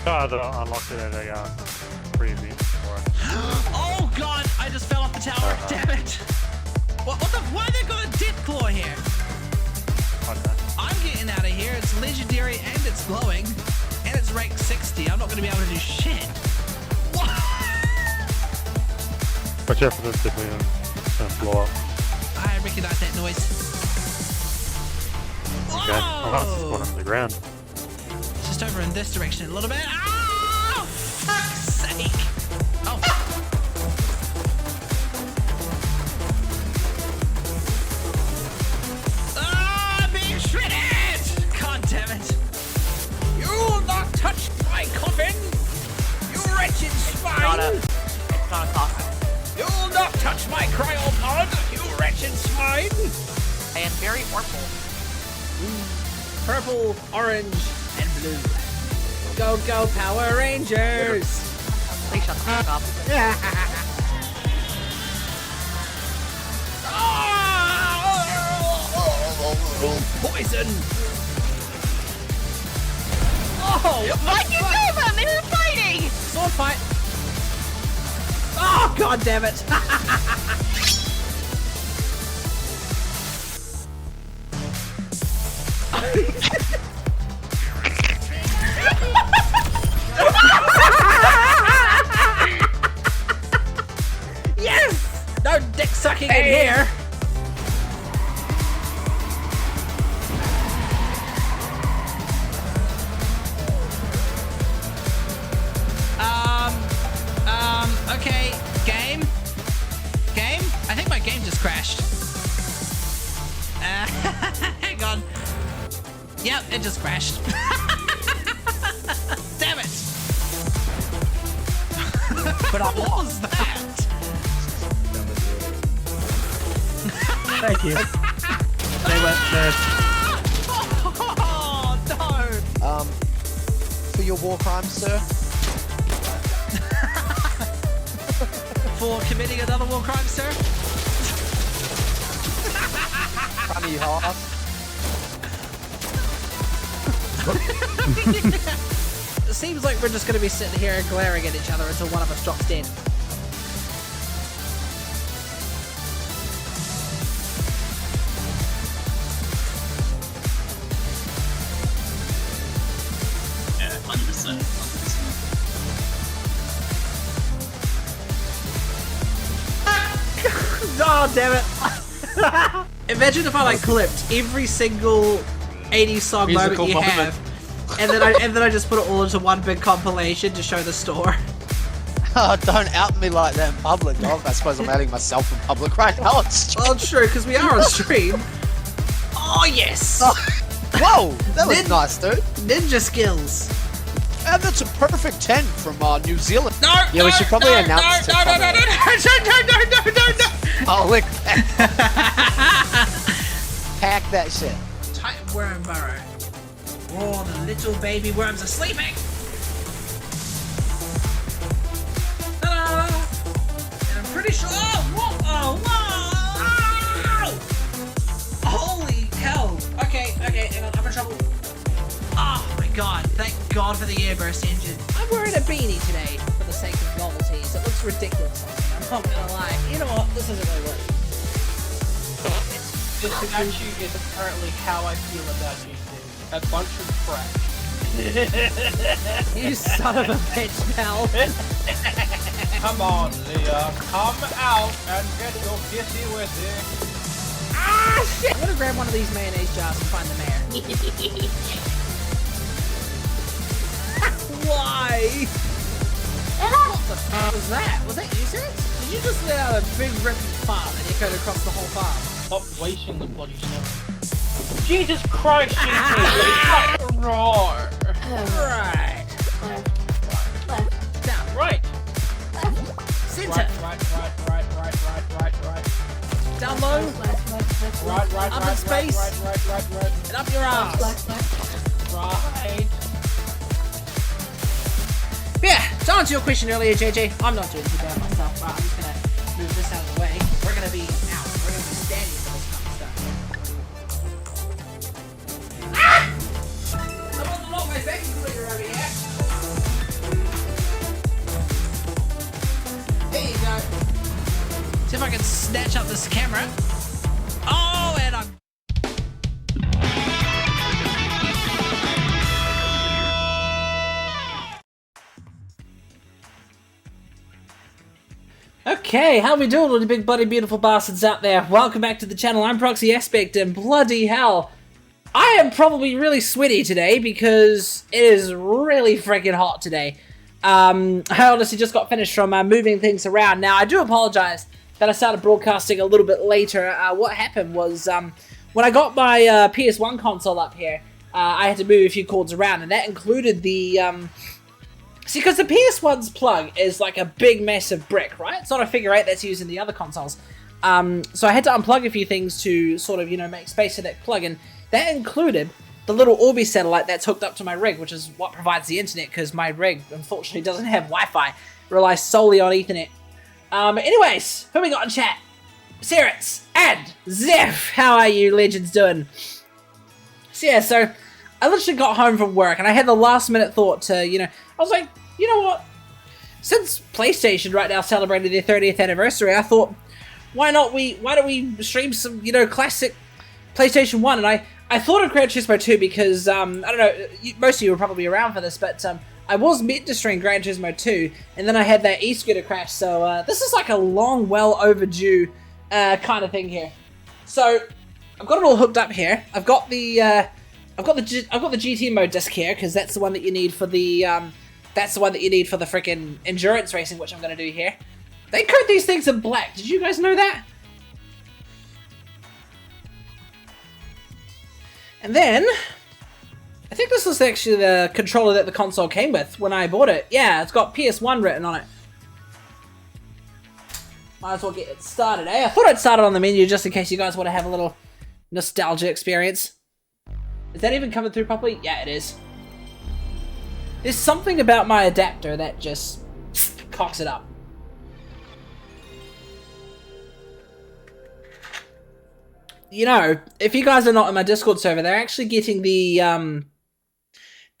Unlocked it at a preview for it. Oh god, I just fell off the tower. Damn it. What the? Why they got a dip claw here? Okay. I'm getting out of here. It's legendary and it's glowing. And it's rank 60. I'm not going to be able to do shit. What? Watch out for this if it's gonna blow up. I recognize that noise. Okay. Oh, it's just going up the ground. It's just over in this direction a little bit. Oh, fuck's sake. Oh. Ah, I'm being shredded! God damn it. You will not touch my coffin! You wretched swine! It's not a coffin. You will not touch my cryopod! You wretched swine! I am very purple. Purple, orange, and blue. Go, go, Power Rangers! Please shut the fuck up. Poison! Oh, Why'd you kill them? They were fighting! sword fight! Oh, god damn it! Yes! No dick sucking in here! Okay, game? Game? I think my game just crashed. Hang on. Yep, it just crashed. Damn it! But what was that? Thank you. They went first. Oh, no! For your war crimes, sir? For committing another war crime, sir? Front of your house? It seems like we're just going to be sitting here glaring at each other until one of us drops dead. Yeah, 100%. Oh, damn it! Imagine if I like clipped every single 80s song moment you have, and then I just put it all into one big compilation to show the store. Oh, don't out me like that in public, dog. I suppose I'm outing myself in public right now. It's Well, it's true, because we are on stream. Oh, yes! Whoa, that was nice, dude. Ninja skills. And that's a perfect 10 from New Zealand. No! Yeah, we should probably announce it. No! Oh, lick that. Pack that shit. Titan worm burrow. Oh, the little baby worms are sleeping. Ta-da! And I'm pretty sure. Oh, whoa! Holy hell! Okay, hang on, I'm in trouble. Oh my god! Thank God for the airburst engine. I'm wearing a beanie today for the sake of novelties. It looks ridiculous on me. I'm not gonna lie. You know what? This isn't really working. This statue is apparently how I feel about you two. A bunch of crap. You son of a bitch, pal. Come on, Leah. Come out and get your kissy with it. Ah, shit! I'm gonna grab one of these mayonnaise jars and find the mayor. Why? What the fuck was that? Was that you, sir? Did you just let out a big ripping fart and echoed across the whole farm? Stop wasting the bloody snow. Jesus Christ, GT! Roar! Right. Down. Right! Center. Right. Down low. Right. Up in space. Right. And up your ass. Right. Yeah, to answer your question earlier, JJ, I'm not doing too bad myself, but I'm just gonna move this out of the way. We're gonna be out. We're gonna be standing for this kind of stuff. Ah! I'm on the long way back, you over here. can snatch up this camera. Oh, and I'm... Okay, how we doing, all the big bloody beautiful bastards out there? Welcome back to the channel. I'm Proxy Aspect, and bloody hell, I am probably really sweaty today because it is really freaking hot today. I honestly just got finished from moving things around. Now, I do apologize that I started broadcasting a little bit later. What happened was, when I got my PS1 console up here, I had to move a few cords around, and that included the, see, because the PS1's plug is like a big, massive brick, right? It's not a figure 8 that's used in the other consoles. So I had to unplug a few things to sort of, you know, make space for that plug, and that included the little Orbi satellite that's hooked up to my rig, which is what provides the internet, because my rig, unfortunately, doesn't have Wi-Fi. It relies solely on Ethernet. Anyways, who we got in chat? Serets and Zeph, how are you legends doing? So yeah, so I literally got home from work, and I had the last minute thought to, you know, I was like, you know what? Since PlayStation right now celebrated their 30th anniversary, I thought, why don't we stream some, you know, classic PlayStation 1? And I thought of Gran Turismo 2 because, I don't know, most of you were probably around for this, but I was meant to stream Gran Turismo 2, and then I had that e-scooter crash, so this is like a long, well overdue kind of thing here. So, I've got it all hooked up here. I've got the GT mode disc here, because that's the one that you need for the, freaking endurance racing, which I'm going to do here. They coat these things in black. Did you guys know that? And then, I think this was actually the controller that the console came with when I bought it. Yeah, it's got PS1 written on it. Might as well get it started, eh? I thought I'd start it on the menu just in case you guys want to have a little nostalgia experience. Is that even coming through properly? Yeah, it is. There's something about my adapter that just cocks it up. You know, if you guys are not in my Discord server, they're actually getting the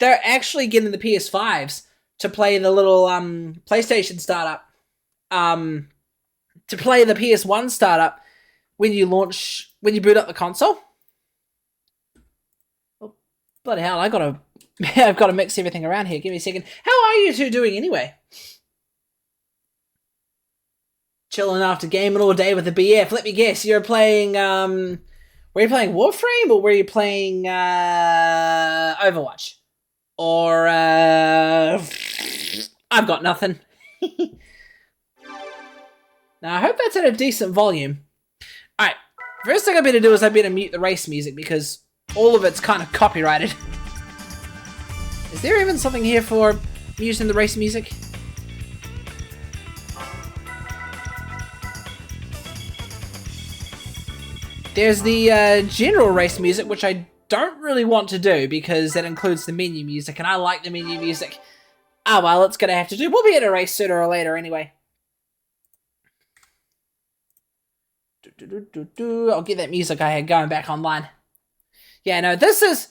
PS5s to play the little PlayStation startup. To play the PS1 startup when you boot up the console. Oh, bloody hell, I've got to mix everything around here. Give me a second. How are you two doing anyway? Chilling after gaming all day with the BF. Let me guess, you're playing, were you playing Warframe, or were you playing, Overwatch? Or, I've got nothing. Now, I hope that's at a decent volume. Alright, first thing I better do is I better mute the race music, because all of it's kind of copyrighted. Is there even something here for using the race music? There's the general race music, which I don't really want to do because that includes the menu music, and I like the menu music. Ah, well, it's gonna have to do. We'll be at a race sooner or later anyway. I'll get that music I had going back online. Yeah, no, this is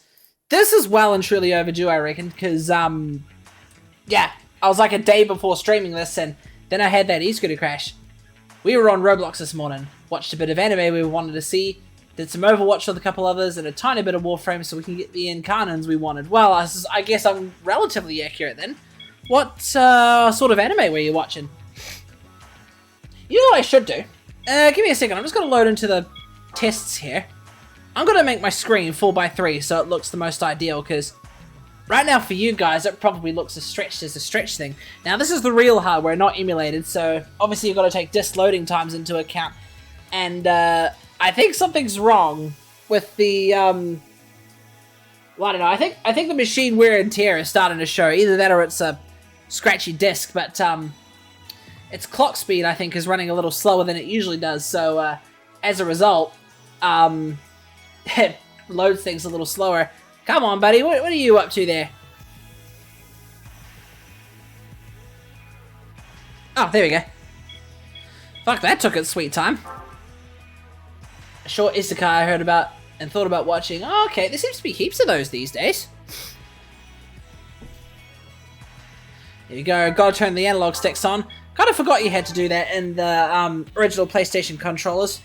well and truly overdue, I reckon, because, yeah, I was like a day before streaming this, and then I had that e-scooter crash. We were on Roblox this morning, watched a bit of anime we wanted to see, did some Overwatch with a couple others, and a tiny bit of Warframe so we can get the incarnats we wanted. Well, I guess I'm relatively accurate then. What sort of anime were you watching? You know what I should do? Give me a second, I'm just going to load into the tests here. I'm going to make my screen 4:3 so it looks the most ideal, because right now for you guys it probably looks as stretched as a stretch thing. Now this is the real hardware, not emulated, so obviously you've got to take disk loading times into account. And I think something's wrong with the, well, I don't know, I think the machine wear and tear is starting to show. Either that or it's a scratchy disk, but its clock speed, I think, is running a little slower than it usually does, so as a result, it loads things a little slower. Come on, buddy, what are you up to there? Oh, there we go. Fuck, that took its sweet time. A short isekai I heard about and thought about watching. Oh, okay, there seems to be heaps of those these days. There you go. Gotta turn the analog sticks on. Kind of forgot you had to do that in the original PlayStation controllers.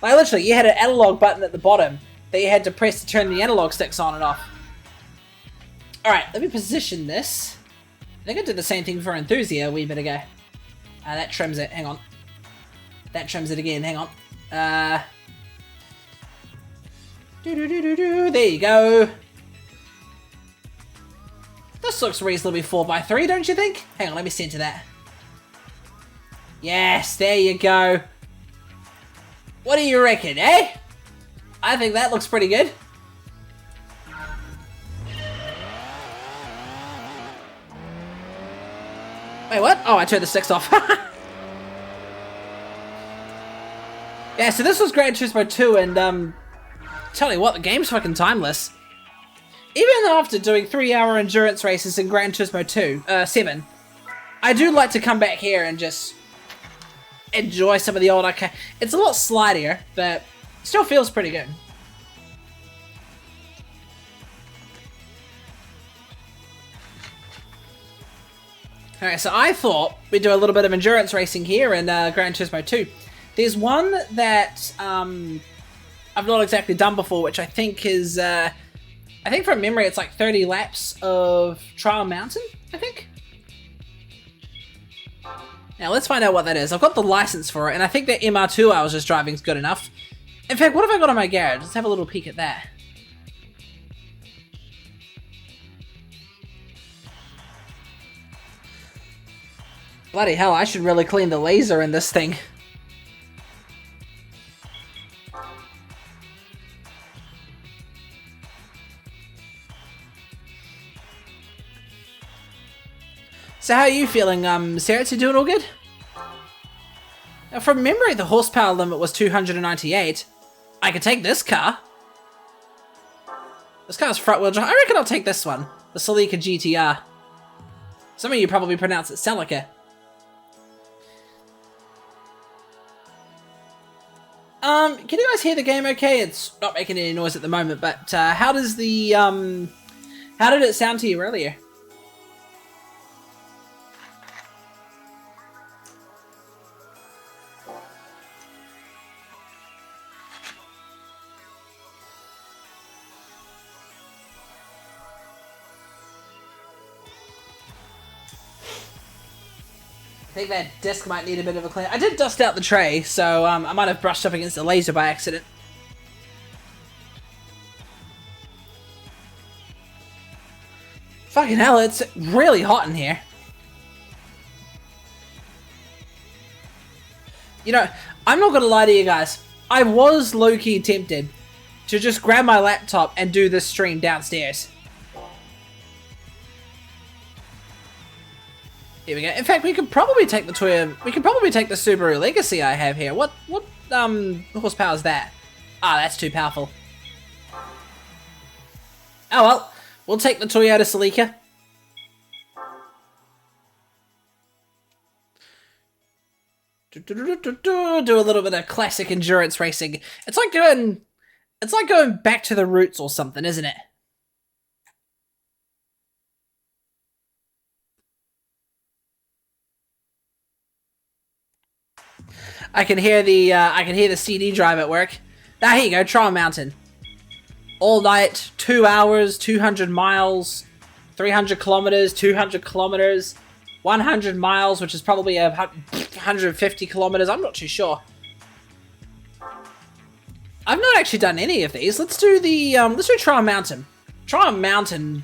Like literally, you had an analog button at the bottom that you had to press to turn the analog sticks on and off. Alright, let me position this. I think I did the same thing for Enthusia a wee bit ago. That trims it. Hang on. That trims it again. Hang on. There you go. This looks reasonably 4x3, don't you think? Hang on, let me center that. Yes, there you go. What do you reckon, eh? I think that looks pretty good. Wait, what? Oh, I turned the sticks off. Yeah, so this was Gran Turismo 2, and tell you what, the game's fucking timeless. Even after doing 3-hour endurance races in Gran Turismo 7, I do like to come back here and just enjoy some of the old arcade. It's a lot slidier, but still feels pretty good. Alright, so I thought we'd do a little bit of endurance racing here in Gran Turismo 2. There's one that I've not exactly done before, which I think is, I think from memory it's like 30 laps of Trial Mountain, I think? Now let's find out what that is. I've got the license for it, and I think that MR2 I was just driving is good enough. In fact, what have I got on my garage? Let's have a little peek at that. Bloody hell, I should really clean the laser in this thing. So how are you feeling, Sarah? You doing all good? Now, from memory, the horsepower limit was 298. I could take this car. This car's front wheel drive. I reckon I'll take this one. The Celica GTR. Some of you probably pronounce it Celica. Can you guys hear the game okay? It's not making any noise at the moment, but how does the, how did it sound to you earlier? I think that disc might need a bit of a clean. I did dust out the tray, so I might have brushed up against the laser by accident. Fucking hell, it's really hot in here. You know, I'm not gonna lie to you guys. I was low-key tempted to just grab my laptop and do this stream downstairs. Here we go. In fact, we could probably take the Toyota. We could probably take the Subaru Legacy I have here. What horsepower is that? Ah, that's too powerful. Oh well, we'll take the Toyota Celica. Do a little bit of classic endurance racing. It's like going back to the roots or something, isn't it? I can hear the CD drive at work. Ah, here you go, Trial Mountain. All night, 2 hours, 200 miles, 300 kilometers, 200 kilometers, 100 miles, which is probably 150 kilometers. I'm not too sure. I've not actually done any of these. Let's do the let's do Trial Mountain. Trial Mountain,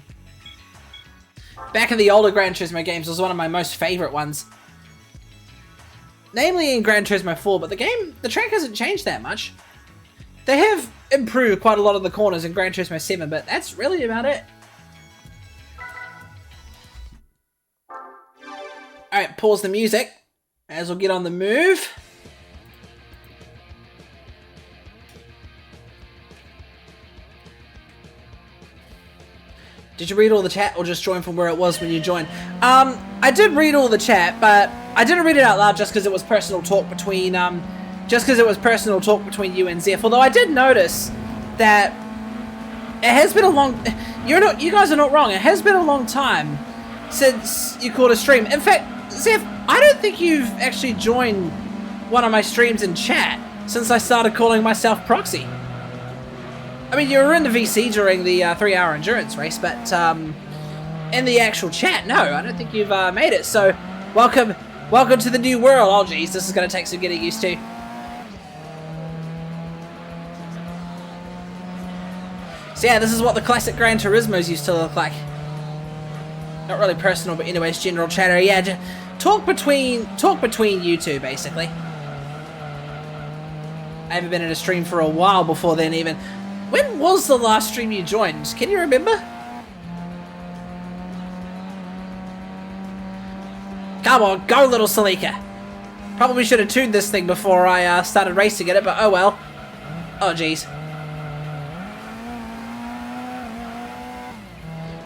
back in the older Gran Turismo games, was one of my most favorite ones. Namely in Gran Turismo 4, but the track hasn't changed that much. They have improved quite a lot of the corners in Gran Turismo 7, but that's really about it. Alright, pause the music, as we'll get on the move. Did you read all the chat, or just join from where it was when you joined? I did read all the chat, but I didn't read it out loud just because it was personal talk between, you and Zeph. Although I did notice that it has been a long. You guys are not wrong. It has been a long time since you called a stream. In fact, Zeph, I don't think you've actually joined one of my streams in chat since I started calling myself Proxy. I mean, you were in the VC during the 3-hour endurance race, but in the actual chat, no, I don't think you've made it. So, welcome to the new world. Oh, geez, this is going to take some getting used to. So yeah, this is what the classic Gran Turismos used to look like. Not really personal, but anyways, general chatter. Yeah, talk between you two, basically. I haven't been in a stream for a while before then, even. When was the last stream you joined? Can you remember? Come on, go, little Salika. Probably should have tuned this thing before I started racing in it, but oh well. Oh, jeez.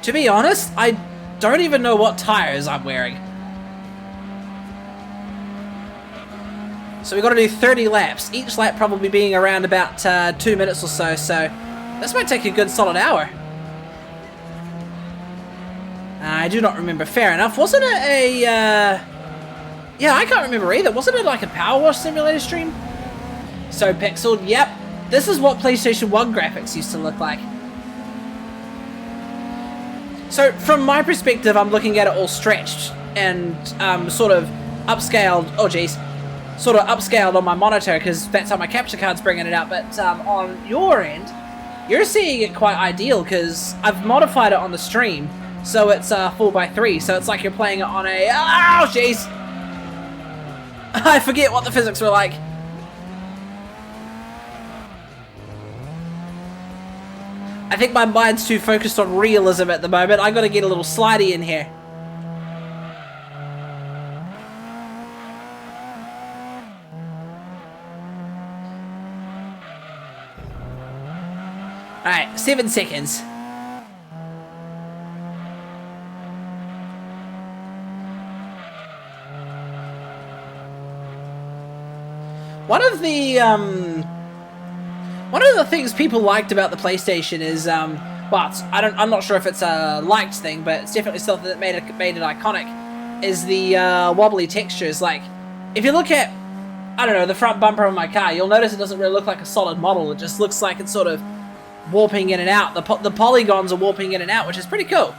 To be honest, I don't even know what tires I'm wearing. So we got to do 30 laps, each lap probably being around about 2 minutes or so, so this might take a good solid hour. I do not remember, fair enough. Wasn't it a, yeah, I can't remember either. Wasn't it like a Power Wash Simulator stream? So pixeled, yep. This is what PlayStation 1 graphics used to look like. So, from my perspective, I'm looking at it all stretched and sort of upscaled. Oh, jeez. Sort of upscaled on my monitor because that's how my capture card's bringing it out. But on your end, you're seeing it quite ideal because I've modified it on the stream. So it's 4:3. So it's like you're playing it on a... Oh, jeez. I forget what the physics were like. I think my mind's too focused on realism at the moment. I gotta get a little slidey in here. Alright, 7 seconds. One of the things people liked about the PlayStation is, well, I'm not sure if it's a liked thing, but it's definitely something that made it iconic, is the wobbly textures. Like, if you look at, I don't know, the front bumper of my car, you'll notice it doesn't really look like a solid model. It just looks like it's sort of warping in and out. The polygons are warping in and out, which is pretty cool.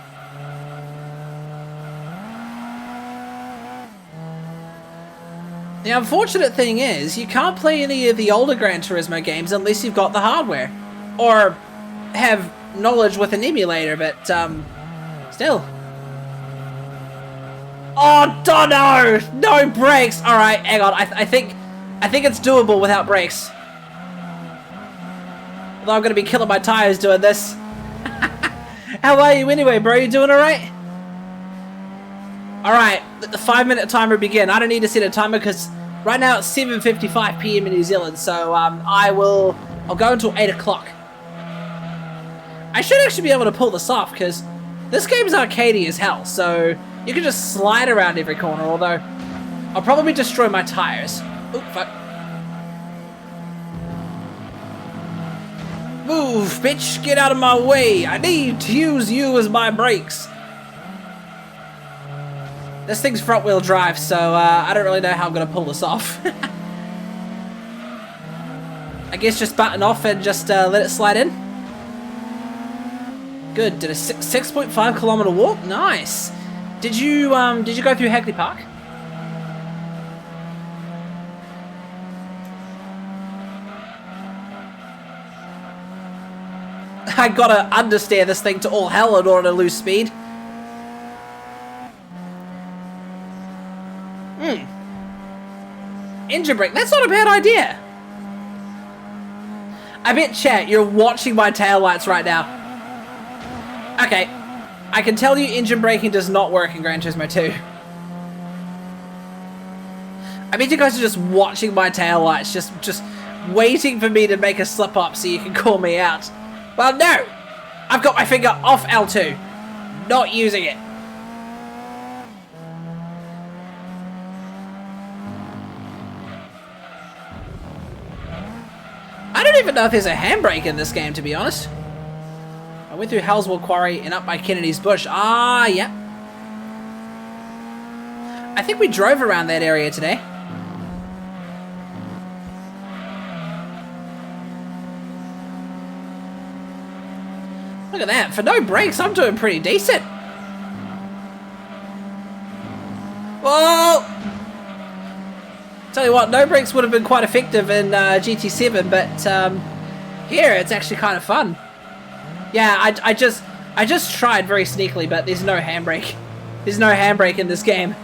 The unfortunate thing is, you can't play any of the older Gran Turismo games unless you've got the hardware. Or have knowledge with an emulator, but, still. Oh, no! No brakes! Alright, hang on, I think it's doable without brakes. Although I'm gonna be killing my tires doing this. How are you anyway, bro? You doing alright? Alright, let the 5-minute timer begin. I don't need to set a timer because right now it's 7:55 PM in New Zealand, so I'll go until 8 o'clock. I should actually be able to pull this off because this game's arcadey as hell, so you can just slide around every corner, although I'll probably destroy my tires. Oop, fuck. Move, bitch, get out of my way. I need to use you as my brakes. This thing's front wheel drive, so I don't really know how I'm going to pull this off. I guess just button off and just let it slide in. Good, did a 6.5 kilometer walk, nice. Did you go through Hagley Park? I gotta understeer this thing to all hell in order to lose speed. Engine brake, that's not a bad idea. I bet, chat, you're watching my taillights right now. Okay, I can tell you engine braking does not work in Gran Turismo 2. I bet you guys are just watching my taillights, just waiting for me to make a slip up so you can call me out. Well, no! I've got my finger off L2. Not using it. I don't even know if there's a handbrake in this game, to be honest. I went through Hellswell Quarry and up by Kennedy's Bush. Ah, yeah. I think we drove around that area today. Look at that. For no brakes, I'm doing pretty decent. Whoa! Tell you what, no brakes would have been quite effective in GT7, but here it's actually kind of fun. Yeah, I just tried very sneakily, but there's no handbrake. There's no handbrake in this game.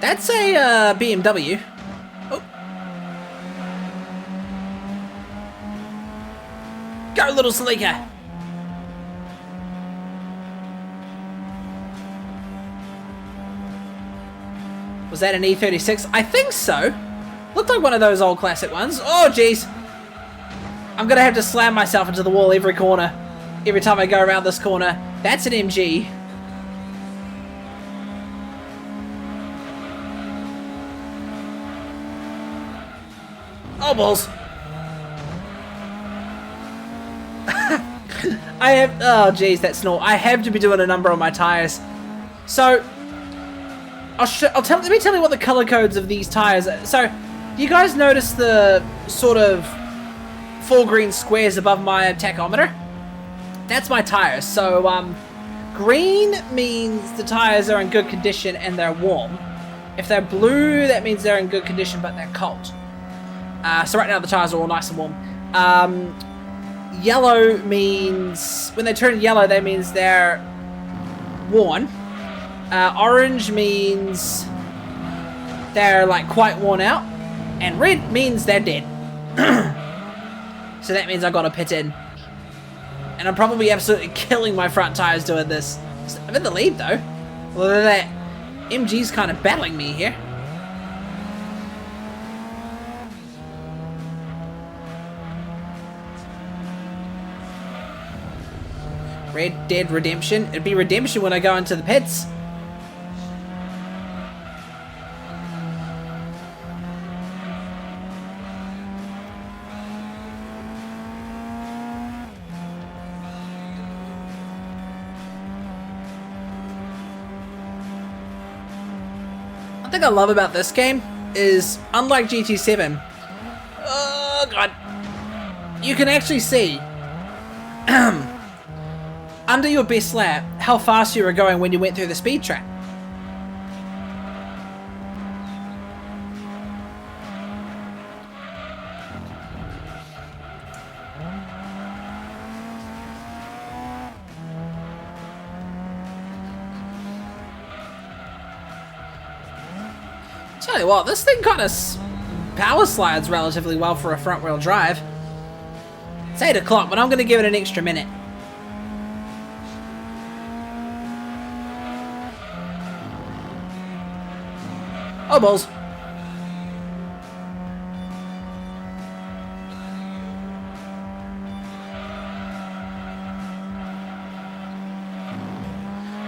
That's a BMW. Oh. Go, little sleeker. Was that an E36? I think so. Looked like one of those old classic ones. Oh, jeez. I'm going to have to slam myself into the wall every corner. Every time I go around this corner. That's an MG. Oh, balls. I have... Oh, jeez, that snort. I have to be doing a number on my tires. So... let me tell you what the color codes of these tires are. So, do you guys notice the sort of 4 green squares above my tachometer? That's my tires. So, green means the tires are in good condition and they're warm. If they're blue, that means they're in good condition but they're cold. So right now the tires are all nice and warm. Yellow means, when they turn yellow, that means they're worn. Orange means they're like quite worn out. And red means they're dead. So that means I gotta pit in. And I'm probably absolutely killing my front tires doing this. I'm in the lead though. Although that MG's kind of battling me here. Red Dead Redemption. It'd be Redemption when I go into the pits. One thing I love about this game is, unlike GT7, oh god, you can actually see under your best lap how fast you were going when you went through the speed trap. Tell you what, this thing kind of power slides relatively well for a front wheel drive. It's 8 o'clock, but I'm going to give it an extra minute. Oh, balls.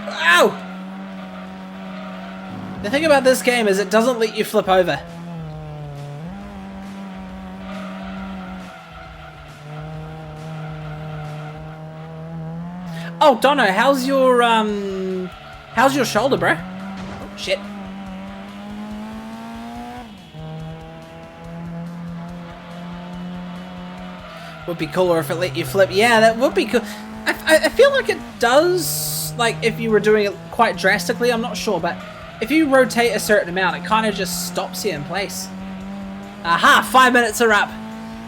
Ow! The thing about this game is it doesn't let you flip over. Oh, Dono, how's your shoulder, bro? Oh, shit. Would be cooler if it let you flip. Yeah, that would be cool. I feel like it does, like, if you were doing it quite drastically, I'm not sure, but if you rotate a certain amount, it kind of just stops you in place. Aha, 5 minutes are up.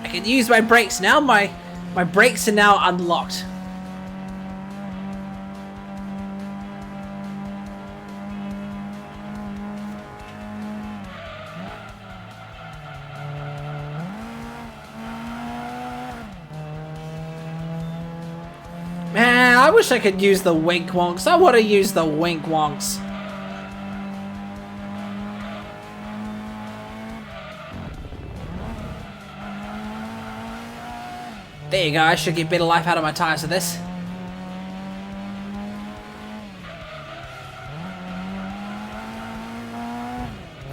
I can use my brakes now. My brakes are now unlocked. Man, I wish I could use the wink wonks. I want to use the wink wonks. There you go, I should get better life out of my tires with this.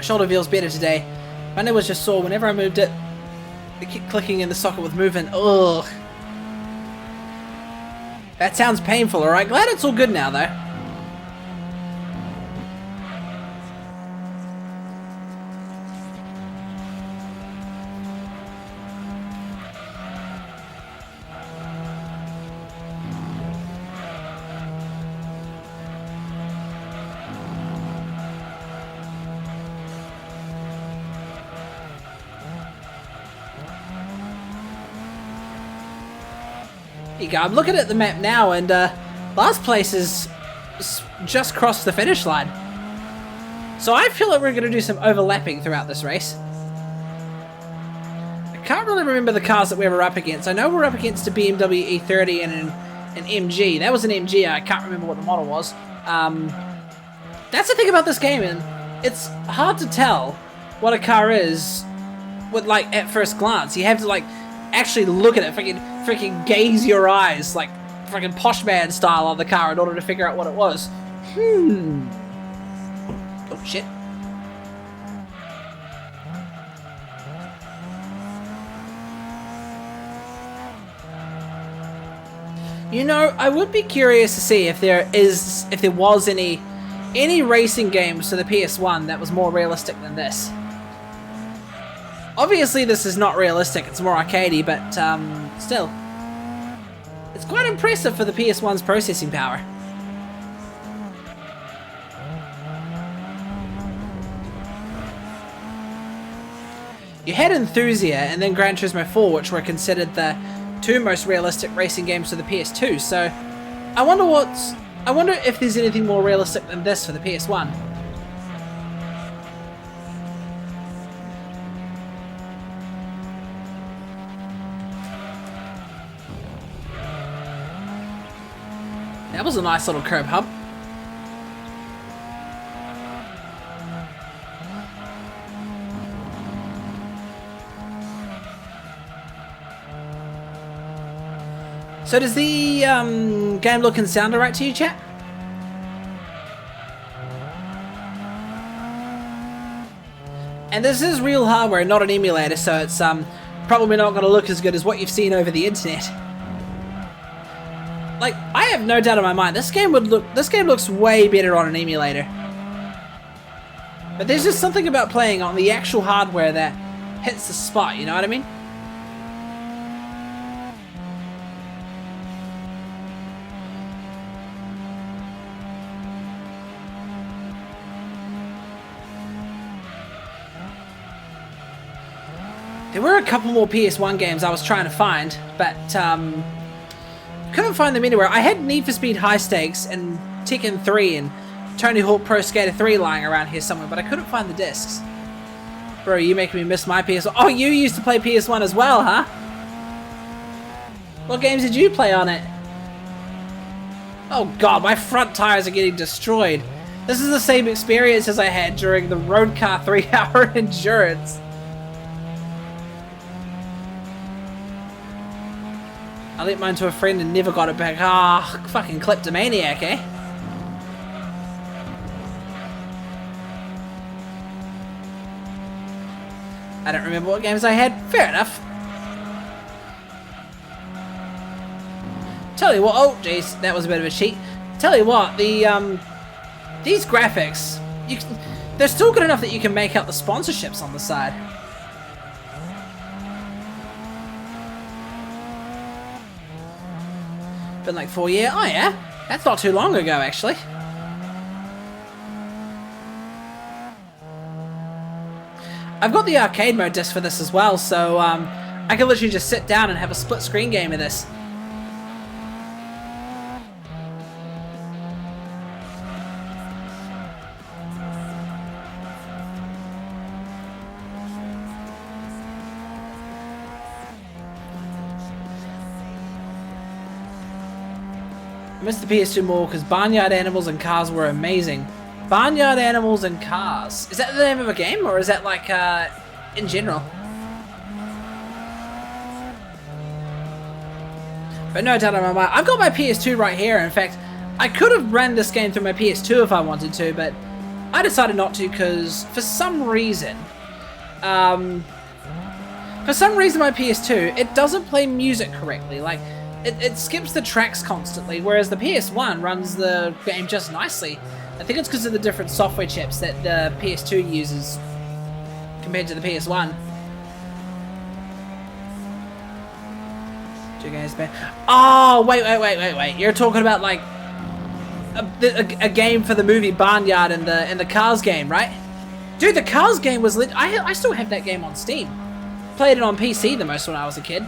My shoulder feels better today. My knee was just sore whenever I moved it. It kept clicking in the socket with movement. Ugh. That sounds painful, alright? Glad it's all good now, though. There you go. I'm looking at the map now, and last place is just crossed the finish line. So I feel like we're going to do some overlapping throughout this race. I can't really remember the cars that we were up against. I know we're up against a BMW E30 and an MG. That was an MG. I can't remember what the model was. That's the thing about this game, and it's hard to tell what a car is with, like, at first glance. You have to, like, actually look at it, freaking gaze your eyes, like freaking posh man style on the car in order to figure out what it was. Oh shit. You know, I would be curious to see if there was any racing games for the PS1 that was more realistic than this. Obviously, this is not realistic, it's more arcadey, but still. It's quite impressive for the PS1's processing power. You had Enthusia and then Gran Turismo 4, which were considered the two most realistic racing games for the PS2, so I wonder if there's anything more realistic than this for the PS1. That was a nice little curb hump. So does the game look and sound alright to you, chat? And this is real hardware, not an emulator, so it's probably not going to look as good as what you've seen over the internet. Like, I have no doubt in my mind, this game looks way better on an emulator. But there's just something about playing on the actual hardware that hits the spot, you know what I mean? There were a couple more PS1 games I was trying to find, but couldn't find them anywhere. I had Need for Speed High Stakes and Tekken 3 and Tony Hawk Pro Skater 3 lying around here somewhere, but I couldn't find the discs. Bro, you making me miss my PS1. Oh, you used to play PS1 as well, huh? What games did you play on it? Oh god, my front tires are getting destroyed. This is the same experience as I had during the road car 3-hour endurance. I lent mine to a friend and never got it back. Ah, fucking kleptomaniac, eh? I don't remember what games I had. Fair enough. Tell you what, oh jeez, that was a bit of a cheat. Tell you what, the these graphics, they're still good enough that you can make out the sponsorships on the side. Been like 4 years. Oh yeah, that's not too long ago actually. I've got the arcade mode disc for this as well, so I can literally just sit down and have a split screen game of this. I missed the PS2 more because Barnyard Animals and Cars were amazing. Barnyard Animals and Cars. Is that the name of a game, or is that like in general? But no doubt in my mind, I've got my PS2 right here. In fact, I could have ran this game through my PS2 if I wanted to, but I decided not to because for some reason my PS2, it doesn't play music correctly. Like, it skips the tracks constantly, whereas the PS1 runs the game just nicely. I think it's because of the different software chips that the PS2 uses compared to the PS1. Oh, wait. You're talking about, like, a game for the movie Barnyard and the Cars game, right? Dude, the Cars game was lit. I still have that game on Steam. Played it on PC the most when I was a kid.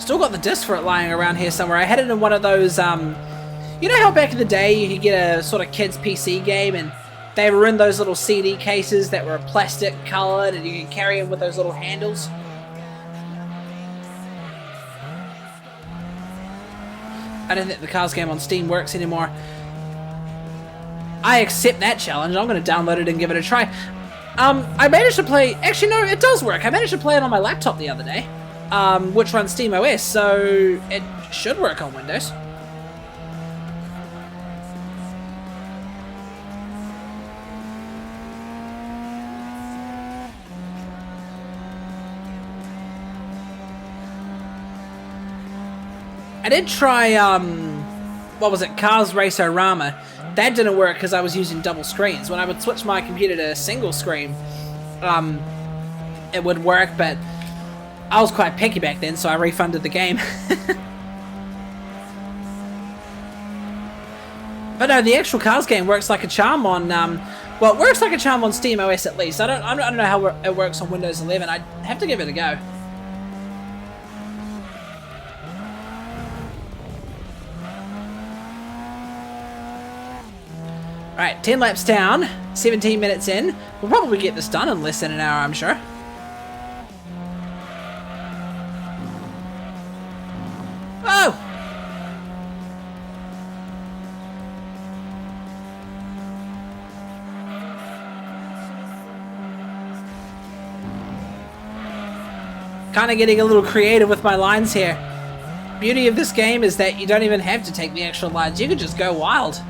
Still got the disc for it lying around here somewhere. I had it in one of those, you know how back in the day you could get a sort of kids PC game and they were in those little CD cases that were plastic colored and you could carry them with those little handles? I don't think the Cars game on Steam works anymore. I accept that challenge. I'm going to download it and give it a try. I managed to play... Actually, no, it does work. I managed to play it on my laptop the other day, which runs SteamOS, so it should work on Windows. I did try, what was it, Cars Racer-Rama. That didn't work because I was using double screens. When I would switch my computer to a single screen, it would work, but I was quite picky back then, so I refunded the game. But no, the actual Cars game works like a charm on, well, it works like a charm on SteamOS at least. I don't know how it works on Windows 11. I'd have to give it a go. Alright, 10 laps down, 17 minutes in. We'll probably get this done in less than an hour, I'm sure. Oh! Kind of getting a little creative with my lines here. Beauty of this game is that you don't even have to take the actual lines. You can just go wild.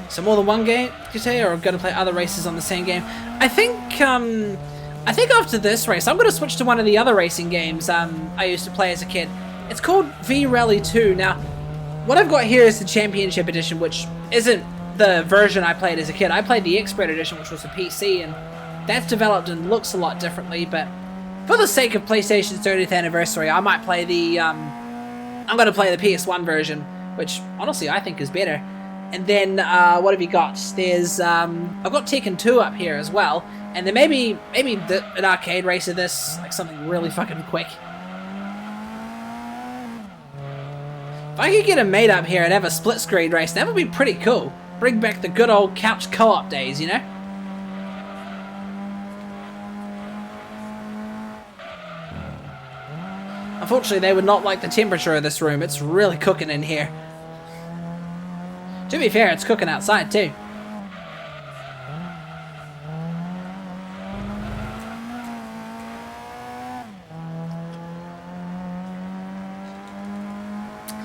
So more than one game, you say, or I'm going to play other races on the same game? I think after this race, I'm going to switch to one of the other racing games I used to play as a kid. It's called V-Rally 2. Now, what I've got here is the Championship Edition, which isn't the version I played as a kid. I played the Expert Edition, which was a PC, and that's developed and looks a lot differently, but for the sake of PlayStation's 30th anniversary, I might play the, I'm going to play the PS1 version, which honestly I think is better. And then, what have you got? There's, I've got Tekken 2 up here as well. And then maybe an arcade race of this, like something really fucking quick. If I could get a mate up here and have a split screen race, that would be pretty cool. Bring back the good old couch co-op days, you know? Unfortunately, they would not like the temperature of this room. It's really cooking in here. To be fair, it's cooking outside too.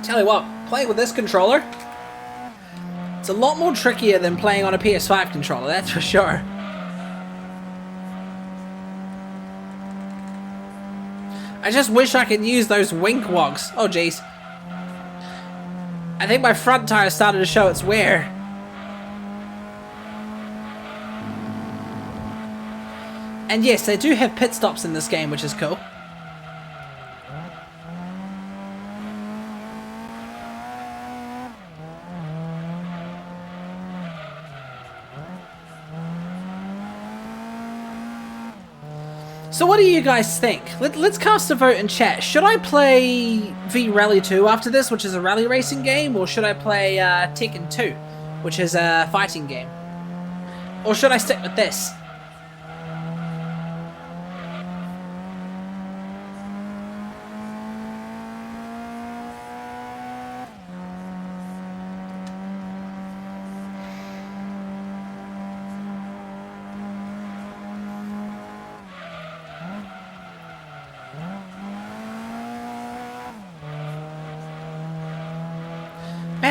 Tell you what, playing with this controller, it's a lot more trickier than playing on a PS5 controller, that's for sure. I just wish I could use those wink wogs. Oh jeez. I think my front tire started to show its wear. And yes, they do have pit stops in this game, which is cool. So what do you guys think? Let's cast a vote in chat. Should I play V-Rally 2 after this, which is a rally racing game, or should I play Tekken 2, which is a fighting game? Or should I stick with this?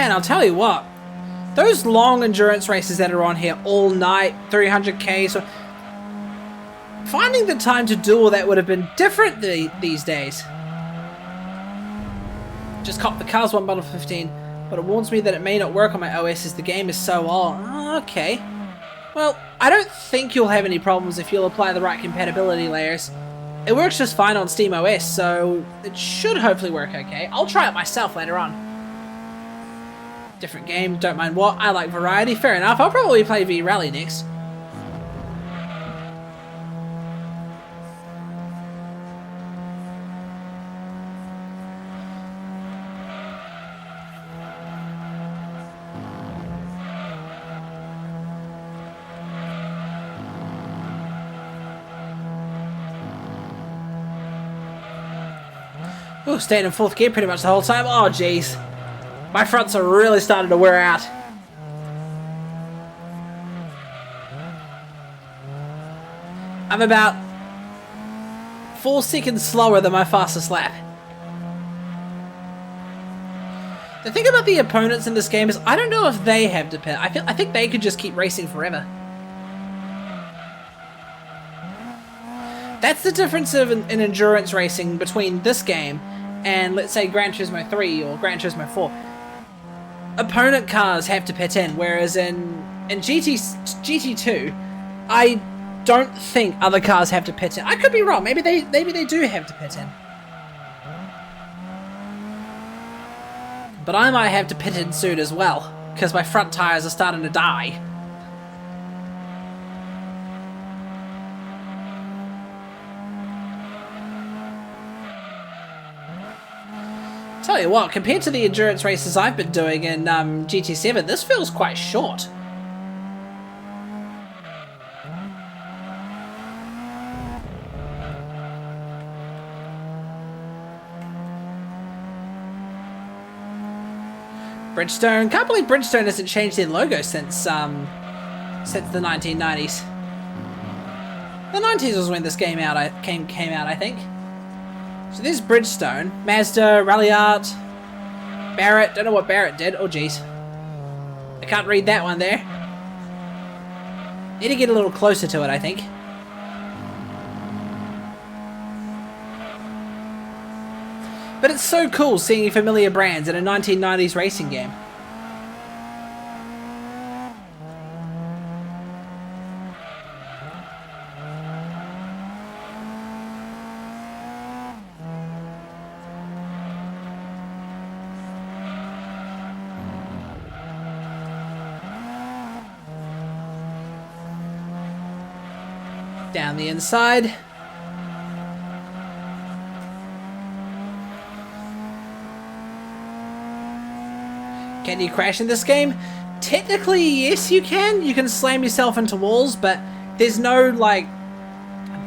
Man, I'll tell you what. Those long endurance races that are on here all night, 300k, so finding the time to do all that would have been different these days. Just cop the Cars 1 bundle for 15, but it warns me that it may not work on my OS as the game is so old. Okay. Well, I don't think you'll have any problems if you'll apply the right compatibility layers. It works just fine on Steam OS, so it should hopefully work okay. I'll try it myself later on. Different game, don't mind what. I like variety, fair enough. I'll probably play V-Rally next. Ooh, staying in 4th gear pretty much the whole time. Oh, jeez. My fronts are really starting to wear out. I'm about 4 seconds slower than my fastest lap. The thing about the opponents in this game is I don't know if they have to pit. I think they could just keep racing forever. That's the difference in endurance racing between this game and, let's say, Gran Turismo 3 or Gran Turismo 4. Opponent cars have to pit in, whereas in GT2, I don't think other cars have to pit in. I could be wrong. Maybe they do have to pit in. But I might have to pit in soon as well, because my front tires are starting to die. Tell you what, compared to the endurance races I've been doing in GT7, this feels quite short. Bridgestone, can't believe Bridgestone hasn't changed their logo since the 1990s. The 90s was when this game came out, I think. So there's Bridgestone, Mazda, Ralliart, Barrett. Don't know what Barrett did. Oh, jeez. I can't read that one there. Need to get a little closer to it, I think. But it's so cool seeing familiar brands in a 1990s racing game. Down the inside. Can you crash in this game? Technically, yes, you can. You can slam yourself into walls, but there's no, like,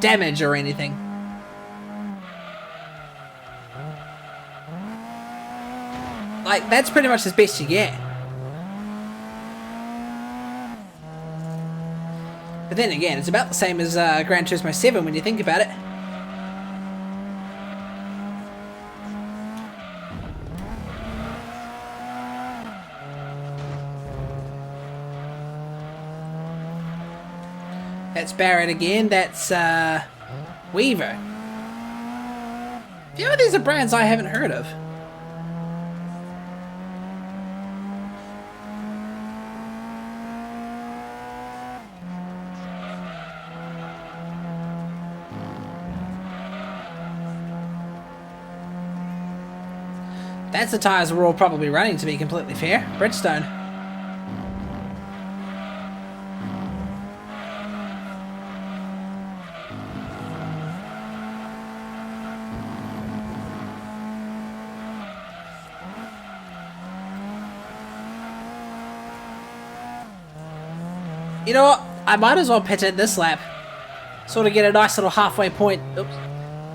damage or anything. Like, that's pretty much as best you get. But then again, it's about the same as Gran Turismo 7 when you think about it. That's Barrett again, that's Weaver. A few of these are brands I haven't heard of. That's the tyres we're all probably running, to be completely fair. Bridgestone. You know what? I might as well pit in this lap. Sort of get a nice little halfway point. Oops.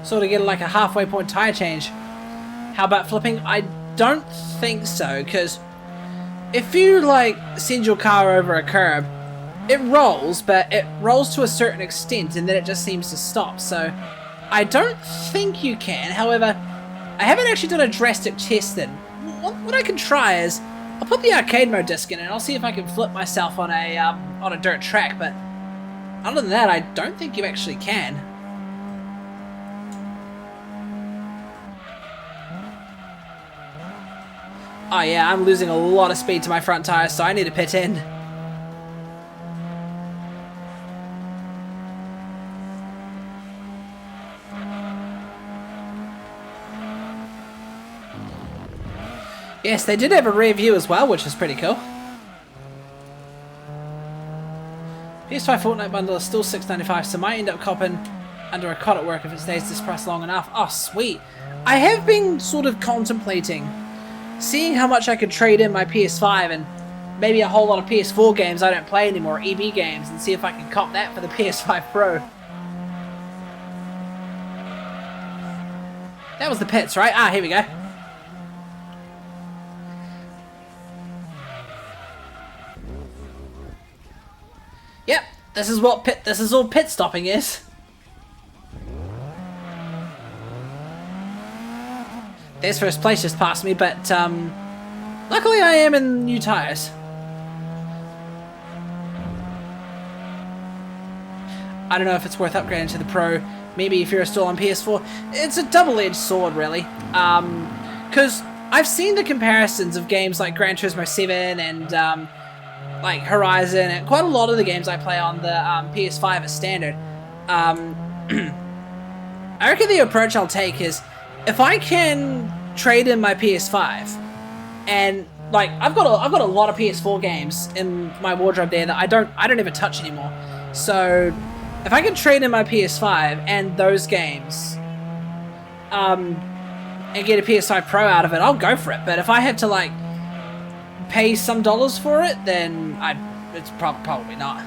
Sort of get like a halfway point tyre change. How about flipping? I don't think so, because if you, like, send your car over a curb, it rolls, but it rolls to a certain extent, and then it just seems to stop, so I don't think you can. However, I haven't actually done a drastic test then. What I can try is I'll put the arcade mode disc in and I'll see if I can flip myself on a dirt track, but other than that, I don't think you actually can. Oh yeah, I'm losing a lot of speed to my front tires, so I need to pit in. Yes, they did have a rear view as well, which is pretty cool. PS5 Fortnite bundle is still $6.95, so might end up copping under a cot at work if it stays this price long enough. Oh, sweet. I have been sort of contemplating seeing how much I could trade in my PS5 and maybe a whole lot of PS4 games I don't play anymore, EB games, and see if I can cop that for the PS5 Pro. That was the pits, right? Ah, here we go. Yep, this is all pit stopping is. There's first place just past me, but luckily I am in new tires. I don't know if it's worth upgrading to the Pro. Maybe if you're still on PS4. It's a double-edged sword, really. Because I've seen the comparisons of games like Gran Turismo 7 and like Horizon, and quite a lot of the games I play on the PS5 as standard. I reckon the approach I'll take is, if I can trade in my PS5, and like I've got a lot of PS4 games in my wardrobe there that I don't ever touch anymore. So if I can trade in my PS5 and those games, and get a PS5 Pro out of it, I'll go for it. But if I had to like pay some dollars for it, then it's probably not.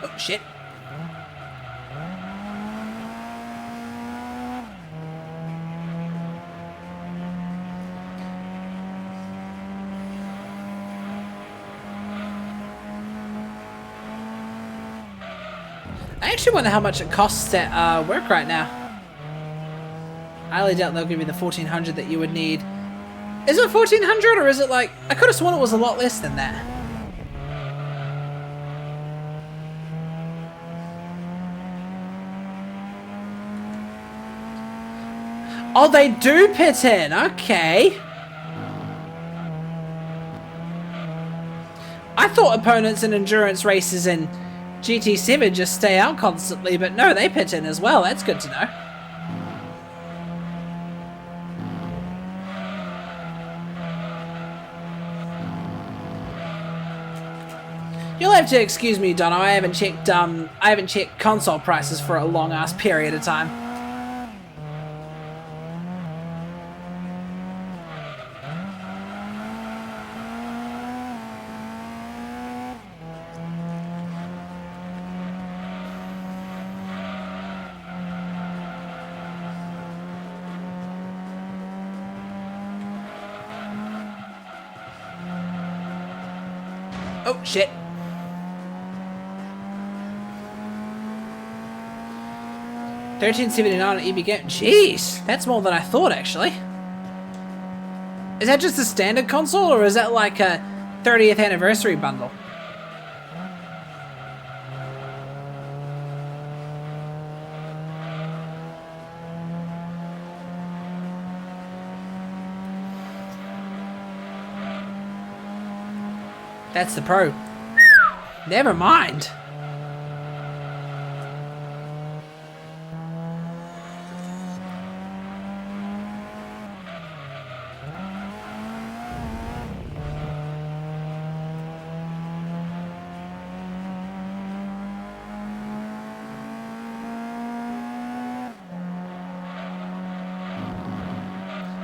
Oh shit. I actually wonder how much it costs at work right now. I highly doubt they'll give you the 1400 that you would need. Is it 1400 or is it like... I could have sworn it was a lot less than that. Oh, they do pit in. Okay. I thought opponents in endurance races in GT7 just stay out constantly, but no, they pit in as well. That's good to know. You'll have to excuse me, Dono. I haven't checked console prices for a long ass period of time. Oh, shit. $13.79 on EB Game. Jeez, that's more than I thought, actually. Is that just a standard console, or is that like a 30th anniversary bundle? That's the Pro. Never mind.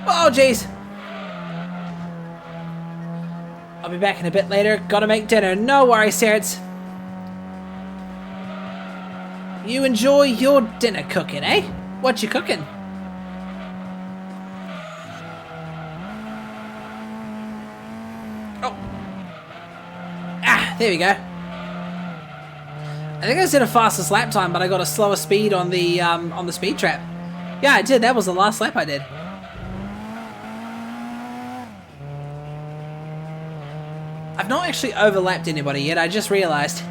Oh, jeez. I'll be back in a bit later. Gotta make dinner. No worries, Sarits. You enjoy your dinner cooking, eh? What you cooking? Oh. Ah, there we go. I think I said a fastest lap time, but I got a slower speed on the speed trap. Yeah, I did. That was the last lap I did. I've not actually overlapped anybody yet. I just realized.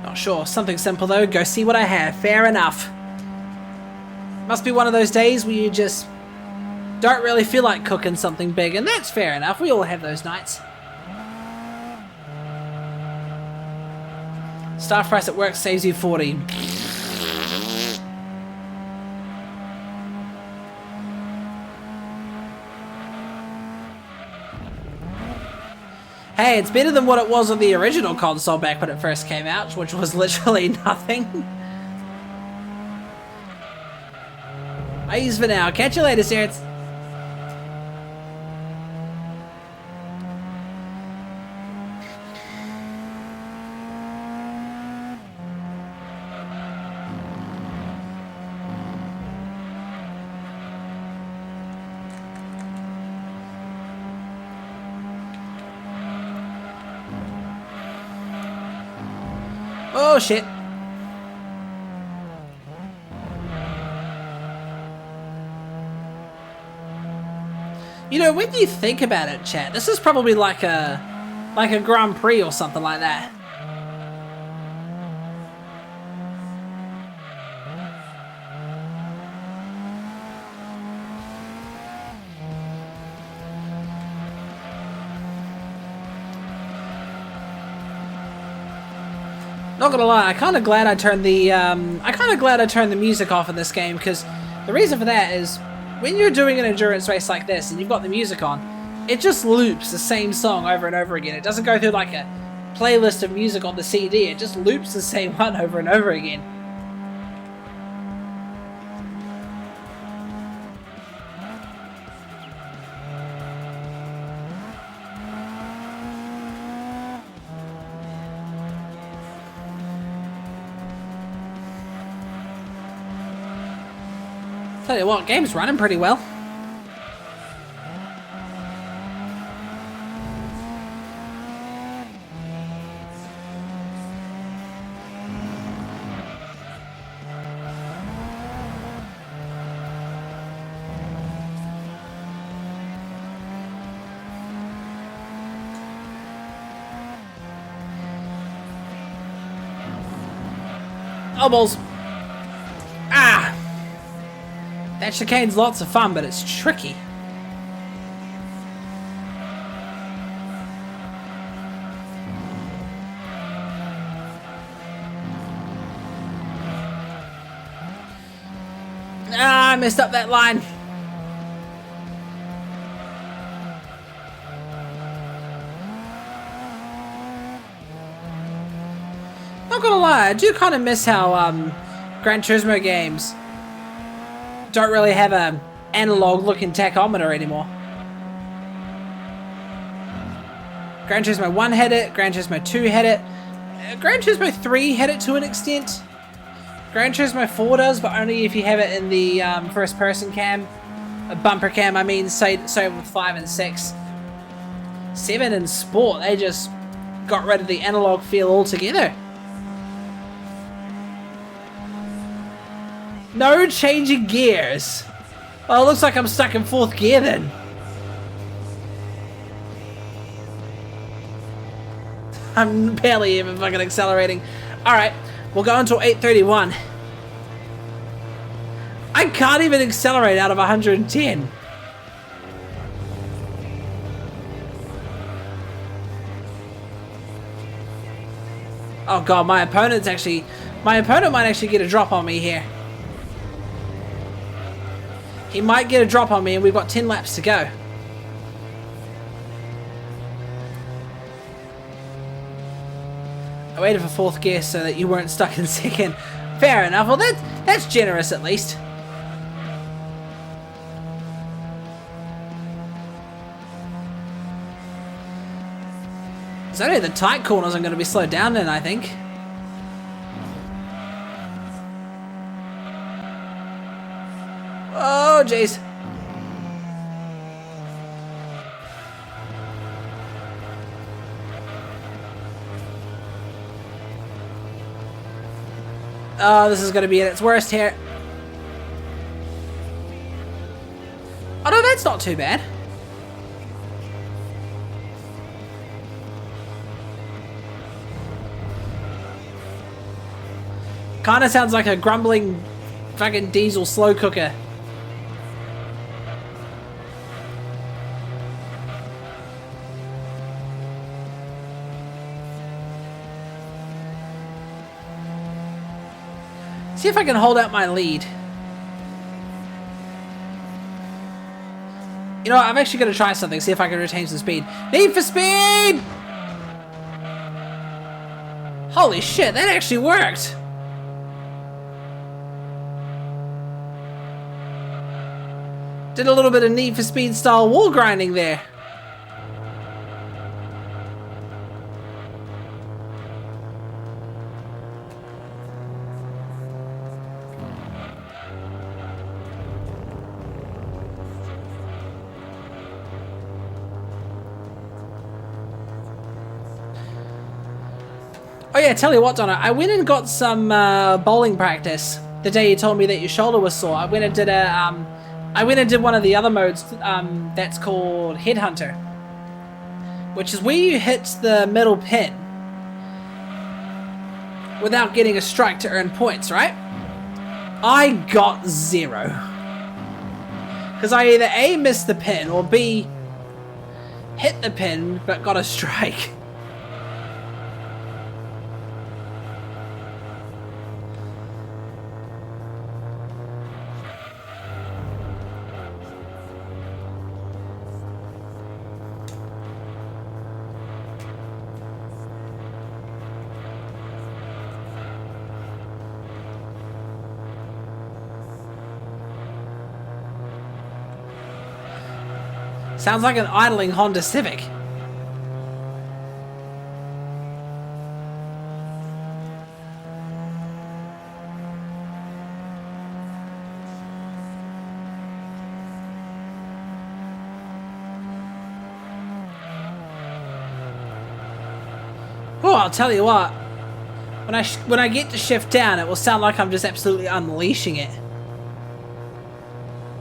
Not sure. Something simple though. Go see what I have. Fair enough. Must be one of those days where you just don't really feel like cooking something big, and that's fair enough. We all have those nights. Staff price at work saves you 40. Hey, it's better than what it was on the original console back when it first came out, which was literally nothing. I use for now. Catch you later, Sarah. Oh shit. You know, when you think about it, chat, this is probably like a Grand Prix or something like that. Not gonna lie, I'm kind of glad I turned the music off in this game, because the reason for that is when you're doing an endurance race like this and you've got the music on, it just loops the same song over and over again. It doesn't go through like a playlist of music on the CD. It just loops the same one over and over again. Tell you what, game's running pretty well. Oh, balls. Ah! That chicane's lots of fun, but it's tricky. Ah, I messed up that line. Not gonna lie, I do kind of miss how Gran Turismo games don't really have a analog looking tachometer anymore. Gran Turismo 1 had it, Gran Turismo 2 had it, Gran Turismo 3 had it to an extent. Gran Turismo 4 does, but only if you have it in the first person cam. A bumper cam, I mean, say with 5 and 6. 7 in Sport, they just got rid of the analog feel altogether. No changing gears. Well, it looks like I'm stuck in 4th gear then. I'm barely even fucking accelerating. Alright, we'll go until 8:31. I can't even accelerate out of 110. Oh god, my opponent might actually get a drop on me here. He might get a drop on me, and we've got 10 laps to go. I waited for 4th gear so that you weren't stuck in 2nd. Fair enough. Well, that's generous at least. It's only the tight corners I'm going to be slowed down in, I think. jeez. Oh, this is going to be at its worst here. Oh no, that's not too bad. Kinda sounds like a grumbling fucking diesel slow cooker. See if I can hold out my lead. You know what, I'm actually going to try something, see if I can retain some speed. Need for speed! Holy shit, that actually worked! Did a little bit of Need for Speed style wall grinding there. Oh yeah, tell you what, Donna, I went and got some bowling practice the day you told me that your shoulder was sore. I went and did one of the other modes that's called Headhunter, which is where you hit the middle pin without getting a strike to earn points, right? I got 0. Because I either A, missed the pin, or B, hit the pin but got a strike. Sounds like an idling Honda Civic. Oh, I'll tell you what. When I get to shift down, it will sound like I'm just absolutely unleashing it.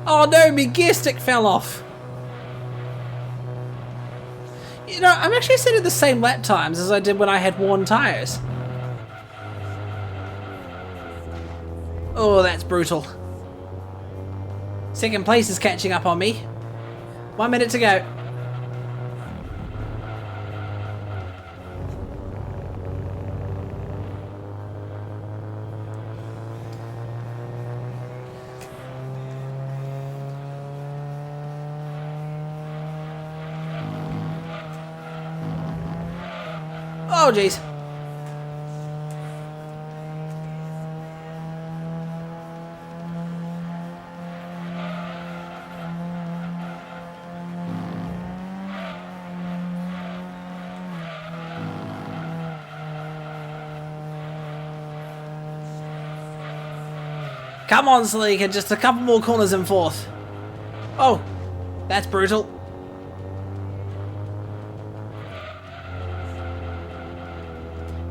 Oh no, my gear stick fell off. You know, I'm actually setting the same lap times as I did when I had worn tires. Oh, that's brutal. Second place is catching up on me. 1 minute to go. Oh, jeez. Come on, Sleeker, just a couple more corners in fourth. Oh, that's brutal.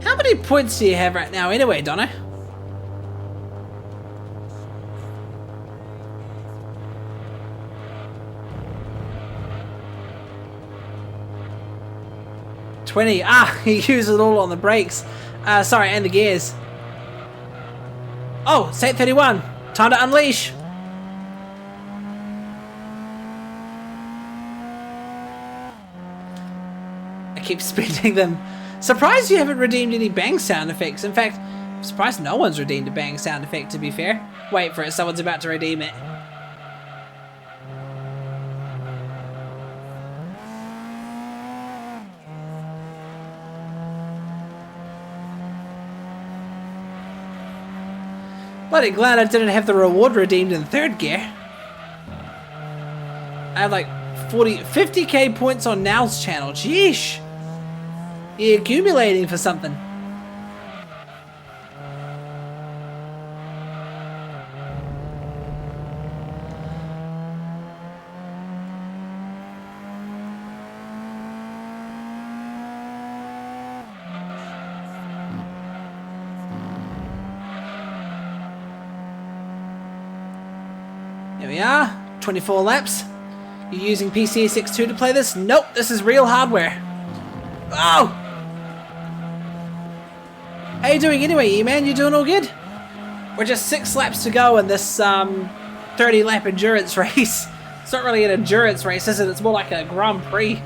How many points do you have right now anyway, Donna? $20. Ah, you use it all on the brakes. Sorry, and the gears. Oh, it's 8:31. Time to unleash. I keep spinning them. Surprised you haven't redeemed any bang sound effects. In fact, I'm surprised no one's redeemed a bang sound effect, to be fair. Wait for it, someone's about to redeem it. Bloody glad I didn't have the reward redeemed in third gear. I have like 50k points on Now's channel. Jeesh. You're accumulating for something. we are. 24 laps. You're using PCSX 2 to play this? Nope, this is real hardware. Oh! How you doing anyway, E-Man? You doing all good? We're just 6 laps to go in this 30-lap endurance race. It's not really an endurance race, is it? It's more like a Grand Prix.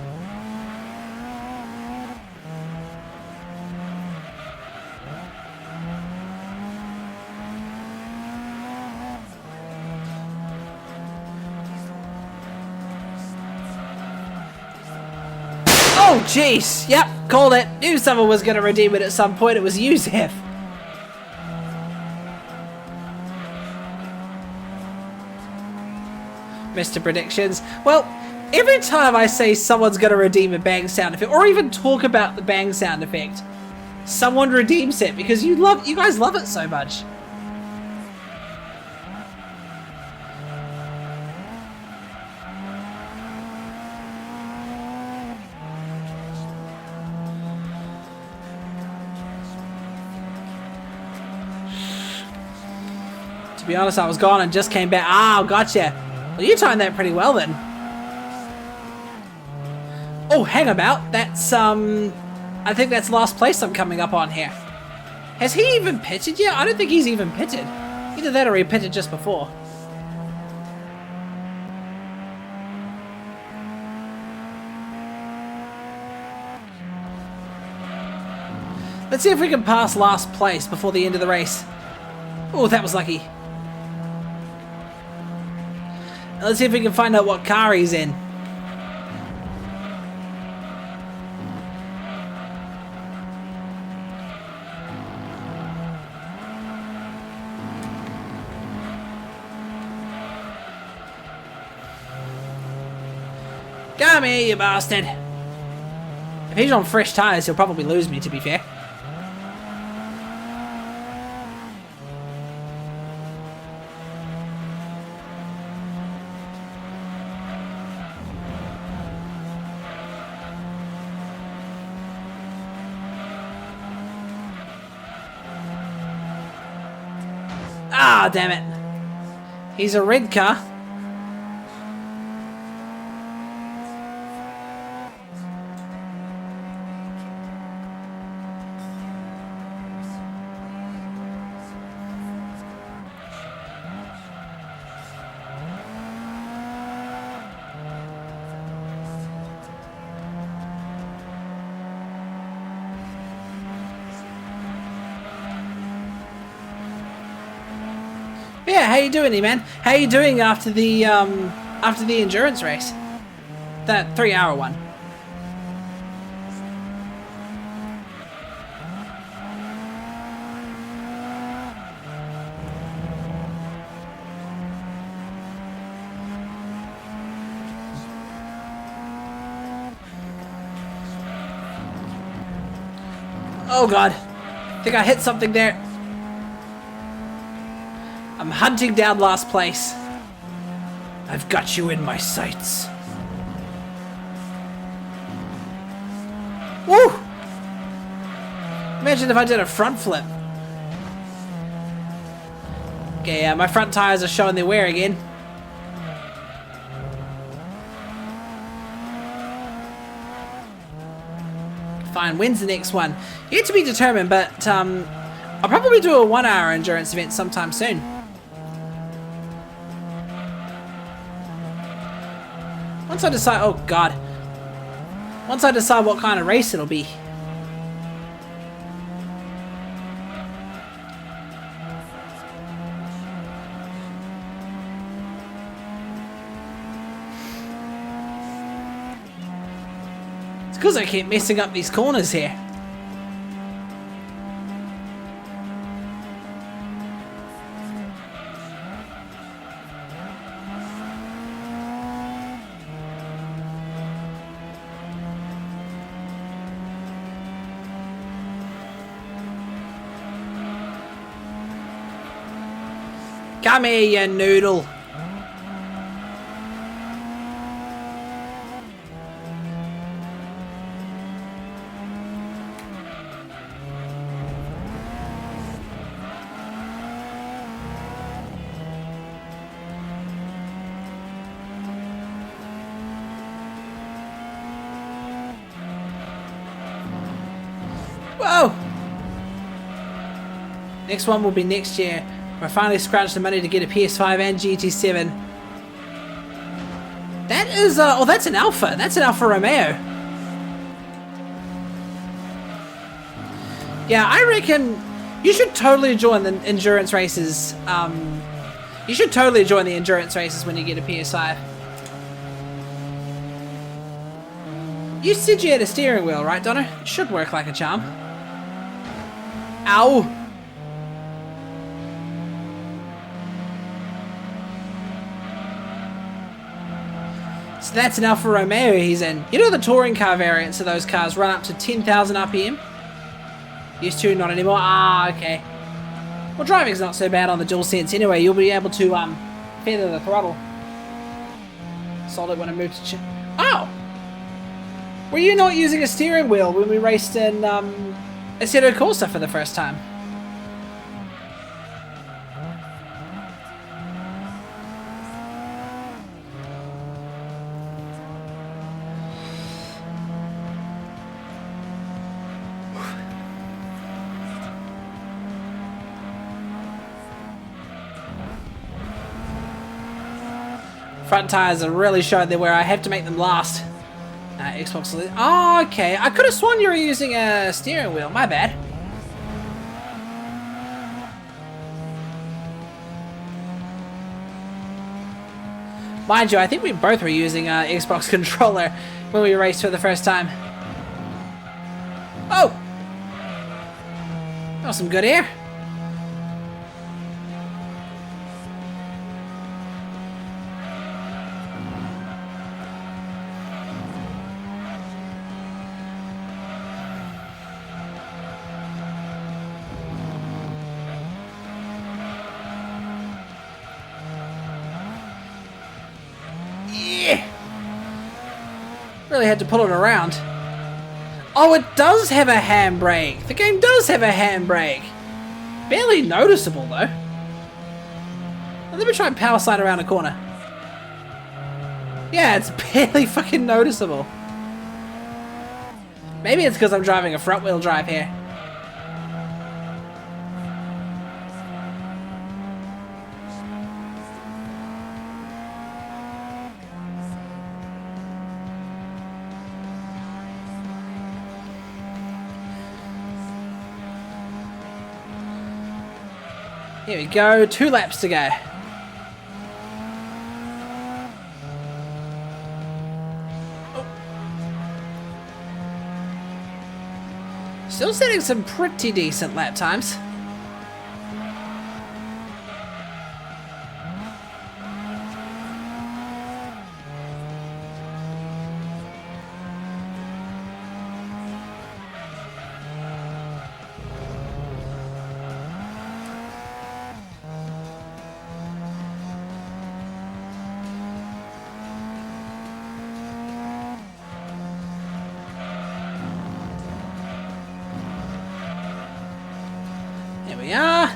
Oh, jeez. Yep, called it. Knew someone was going to redeem it at some point. It was you, Zeph. Mr. Predictions. Well, every time I say someone's going to redeem a bang sound effect, or even talk about the bang sound effect, someone redeems it because you guys love it so much. To be honest, I was gone and just came back. Oh, gotcha. Well, you timed that pretty well then. Oh, hang about. That's, I think that's last place I'm coming up on here. Has he even pitted yet? I don't think he's even pitted. Either that or he pitted just before. Let's see if we can pass last place before the end of the race. Oh, that was lucky. Let's see if we can find out what car he's in. Come here, you bastard. If he's on fresh tyres, he'll probably lose me, to be fair. Ah, damn it. He's a red car. Yeah, how you doing, man? How you doing after the endurance race? That 3-hour one. Oh god. I think I hit something there. I'm hunting down last place. I've got you in my sights. Woo! Imagine if I did a front flip. Okay, yeah, my front tires are showing their wear again. Fine, when's the next one? Yet to be determined, but I'll probably do a 1-hour endurance event sometime soon. Once I decide, oh god. Once I decide what kind of race it'll be. It's because I keep messing up these corners here. Come here, you noodle. Whoa! Next one will be next year. I finally scrounged the money to get a PS5 and GT7. That is, oh, that's an Alfa. That's an Alfa Romeo. Yeah, I reckon you should totally join the endurance races. You should totally join the endurance races when you get a PS5. You said you had a steering wheel, right, Donna? It should work like a charm. Ow! So that's an Alfa Romeo he's in. You know the touring car variants of those cars run up to 10,000 RPM? Used to, not anymore. Ah, okay. Well, driving's not so bad on the DualSense anyway. You'll be able to feather the throttle. Sold it when I moved to Oh! Were you not using a steering wheel when we raced in Assetto Corsa for the first time? Front tires are really showing there where I have to make them last. Xbox. Oh, okay. I could have sworn you were using a steering wheel. My bad. Mind you, I think we both were using an Xbox controller when we raced for the first time. Oh! That was some good air. Really had to pull it around. Oh, it does have a handbrake. The game does have a handbrake. Barely noticeable though. Let me try and power slide around a corner. Yeah, it's barely fucking noticeable. Maybe it's because I'm driving a front wheel drive here. Here we go, 2 laps to go. Oh. Still setting some pretty decent lap times. Here we are.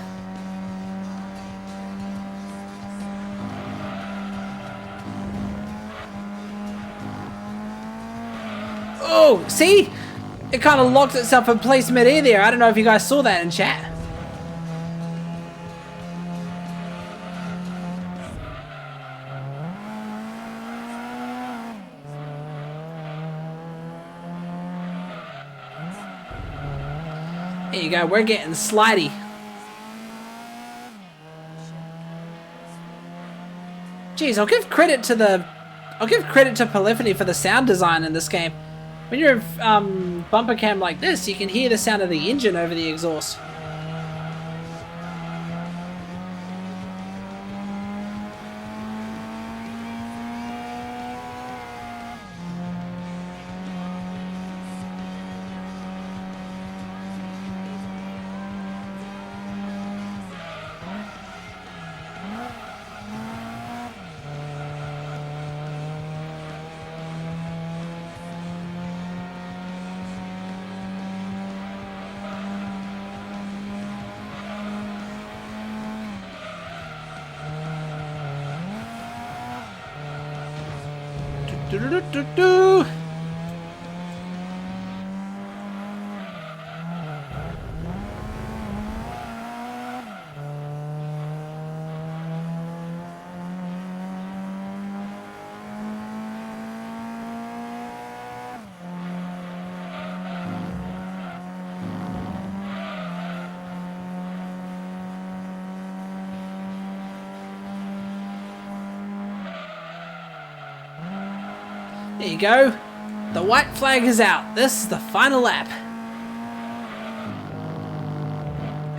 Oh, see? It kind of locked itself in place mid-air there. I don't know if you guys saw that in chat. There you go, we're getting slidey. Jeez, I'll give credit to Polyphony for the sound design in this game. When you're bumper cam like this, you can hear the sound of the engine over the exhaust. There you go. The white flag is out. This is the final lap.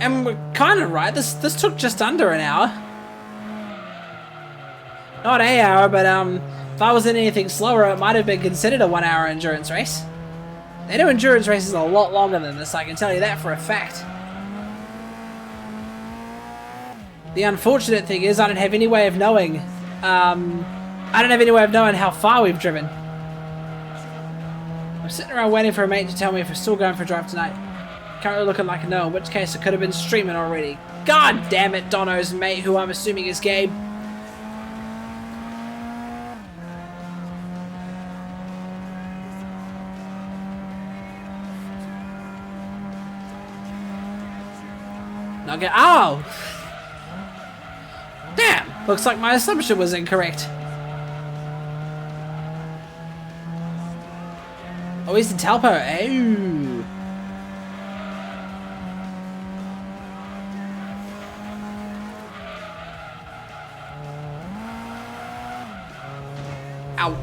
And we're kind of right. This took just under an hour. Not an hour, but if I was in anything slower, it might have been considered a 1 hour endurance race. They do endurance races a lot longer than this, I can tell you that for a fact. The unfortunate thing is I don't have any way of knowing. I don't have any way of knowing how far we've driven. I'm sitting around waiting for a mate to tell me if we're still going for a drive tonight. Currently looking like a no, in which case I could have been streaming already. God damn it, Dono's mate, who I'm assuming is Gabe. Not get. Oh! Damn! Looks like my assumption was incorrect. Oh, he's the Talpo. Oh. Ow.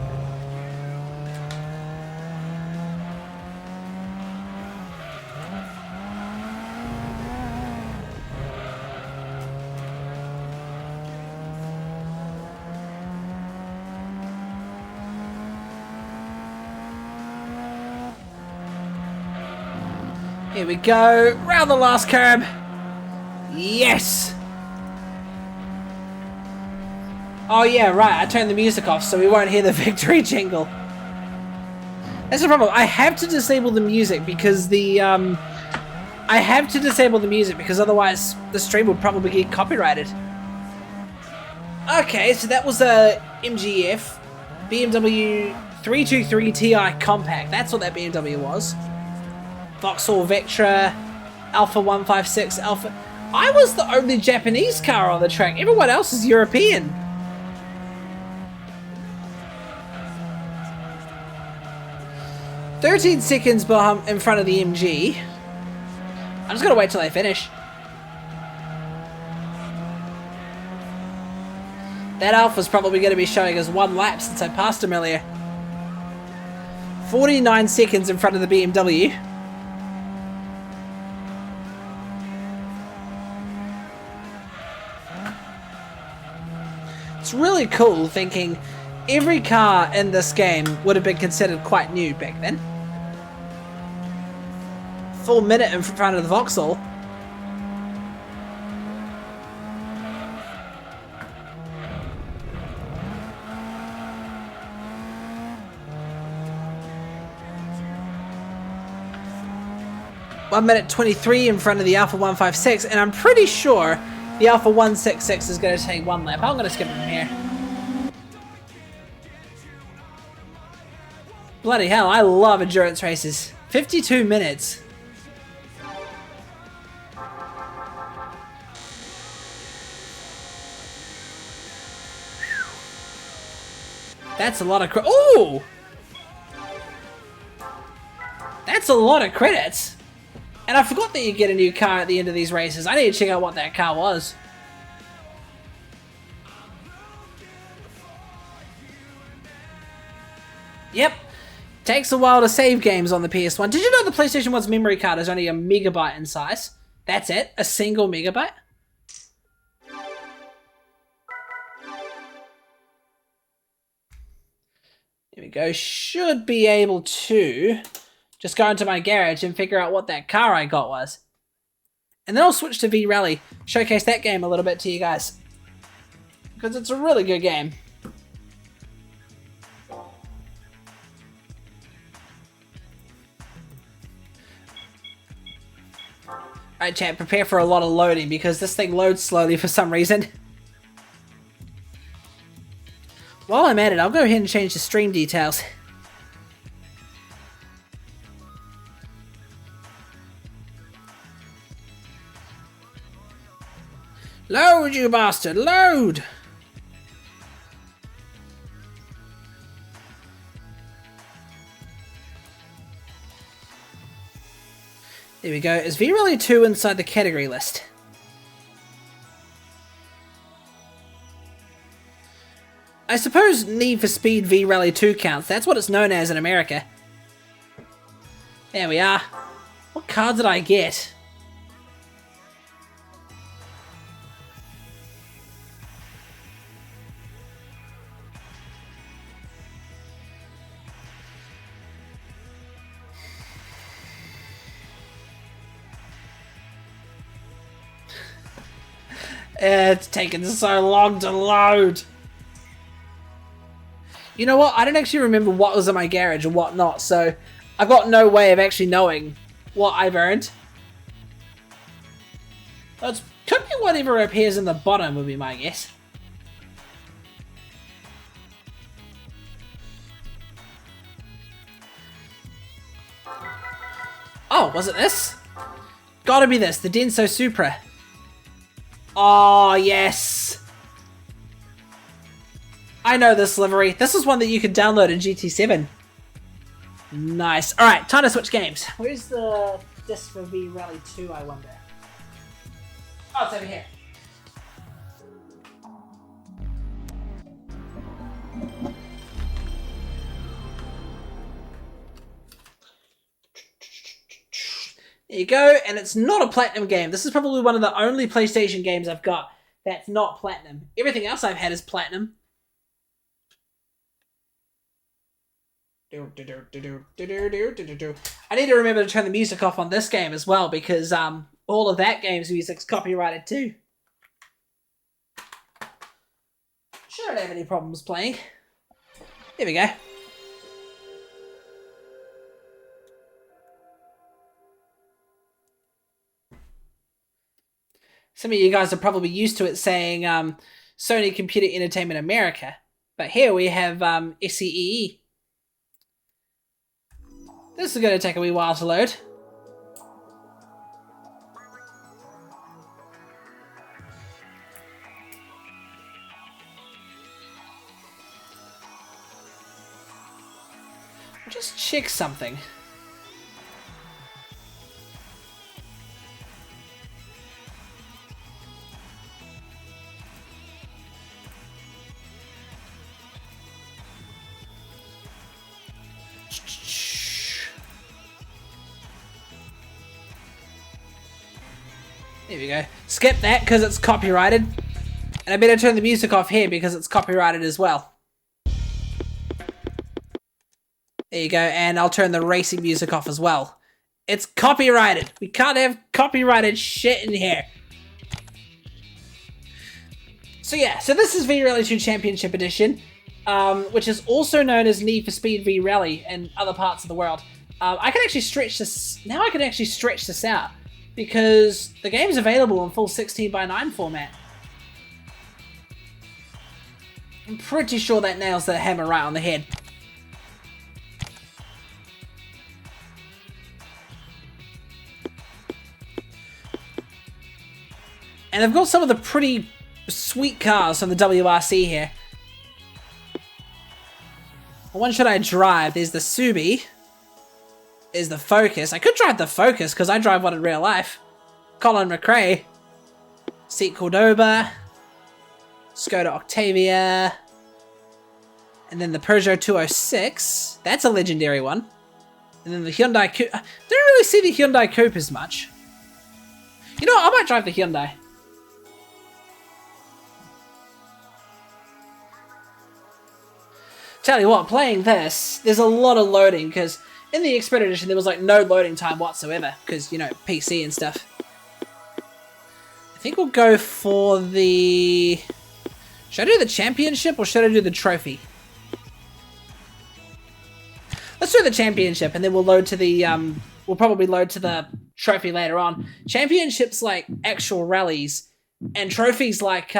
Here we go, round the last curb. Yes! Oh yeah, right, I turned the music off so we won't hear the victory jingle. That's the problem, I have to disable the music because otherwise the stream would probably get copyrighted. Okay, so that was a MGF BMW 323 Ti Compact. That's what that BMW was. Vauxhall Vectra, Alpha 156, Alpha... I was the only Japanese car on the track. Everyone else is European. "13 seconds in front of the MG. I'm just gonna wait till they finish. That Alpha's probably gonna be showing us 1 lap since I passed him earlier. 49 seconds in front of the BMW. It's really cool thinking every car in this game would have been considered quite new back then. Full minute in front of the Vauxhall. One minute 23 in front of the Alpha 156, and I'm pretty sure the Alpha 166 is going to take 1 lap. I'm going to skip it from here. Bloody hell, I love endurance races. 52 minutes. That's a lot of ooh! That's a lot of credits. And I forgot that you get a new car at the end of these races. I need to check out what that car was. Yep. Takes a while to save games on the PS1. Did you know the PlayStation 1's memory card is only a megabyte in size? That's it? A single megabyte? Here we go. Should be able to just go into my garage and figure out what that car I got was. And then I'll switch to V-Rally, showcase that game a little bit to you guys. Because it's a really good game. Alright chat, prepare for a lot of loading because this thing loads slowly for some reason. While I'm at it, I'll go ahead and change the stream details. Load, you bastard! Load! There we go. Is V-Rally 2 inside the category list? I suppose Need for Speed V Rally 2 counts. That's what it's known as in America. There we are. What card did I get? It's taking so long to load. You know what? I don't actually remember what was in my garage and what not, so I've got no way of actually knowing what I've earned. It could be whatever appears in the bottom would be my guess. Oh, was it this? Gotta be this, the Denso Supra. Oh, yes. I know this livery. This is one that you could download in GT7. Nice. Alright, time to switch games. Where's the disc for V Rally 2, I wonder? Oh, it's over here. There you go, and it's not a platinum game. This is probably one of the only PlayStation games I've got that's not platinum. Everything else I've had is platinum. I need to remember to turn the music off on this game as well, because all of that game's music's copyrighted too. Shouldn't have any problems playing. There we go. Some of you guys are probably used to it saying Sony Computer Entertainment America, but here we have SCEE. This is going to take a wee while to load. I'll just check something. There we go. Skip that because it's copyrighted. And I better turn the music off here because it's copyrighted as well. There you go. And I'll turn the racing music off as well. It's copyrighted. We can't have copyrighted shit in here. So yeah, so this is V Rally 2 Championship Edition, which is also known as Need for Speed V Rally in other parts of the world. I can actually stretch this. Now I can actually stretch this out, because the game's available in full 16:9 format. I'm pretty sure that nails the hammer right on the head. And I've got some of the pretty sweet cars from the WRC here. What one should I drive? There's the Subi. Is the Focus. I could drive the Focus because I drive one in real life. Colin McRae. Seat Cordoba. Skoda Octavia. And then the Peugeot 206. That's a legendary one. And then the Hyundai Coupe. I don't really see the Hyundai Coupe as much. You know what? I might drive the Hyundai. Tell you what, playing this, there's a lot of loading because in the Expert Edition, there was like no loading time whatsoever because, you know, PC and stuff. I think we'll go for the... Should I do the Championship or should I do the Trophy? Let's do the Championship and then we'll load to the... we'll probably load to the Trophy later on. Championships like actual rallies and Trophies like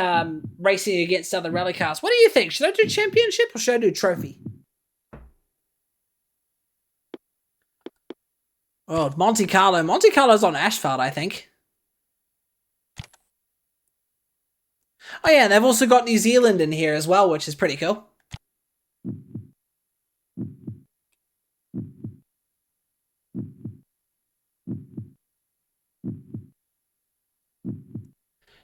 racing against other rally cars. What do you think? Should I do Championship or should I do Trophy? Oh, Monte Carlo. Monte Carlo's on asphalt, I think. Oh yeah, they've also got New Zealand in here as well, which is pretty cool.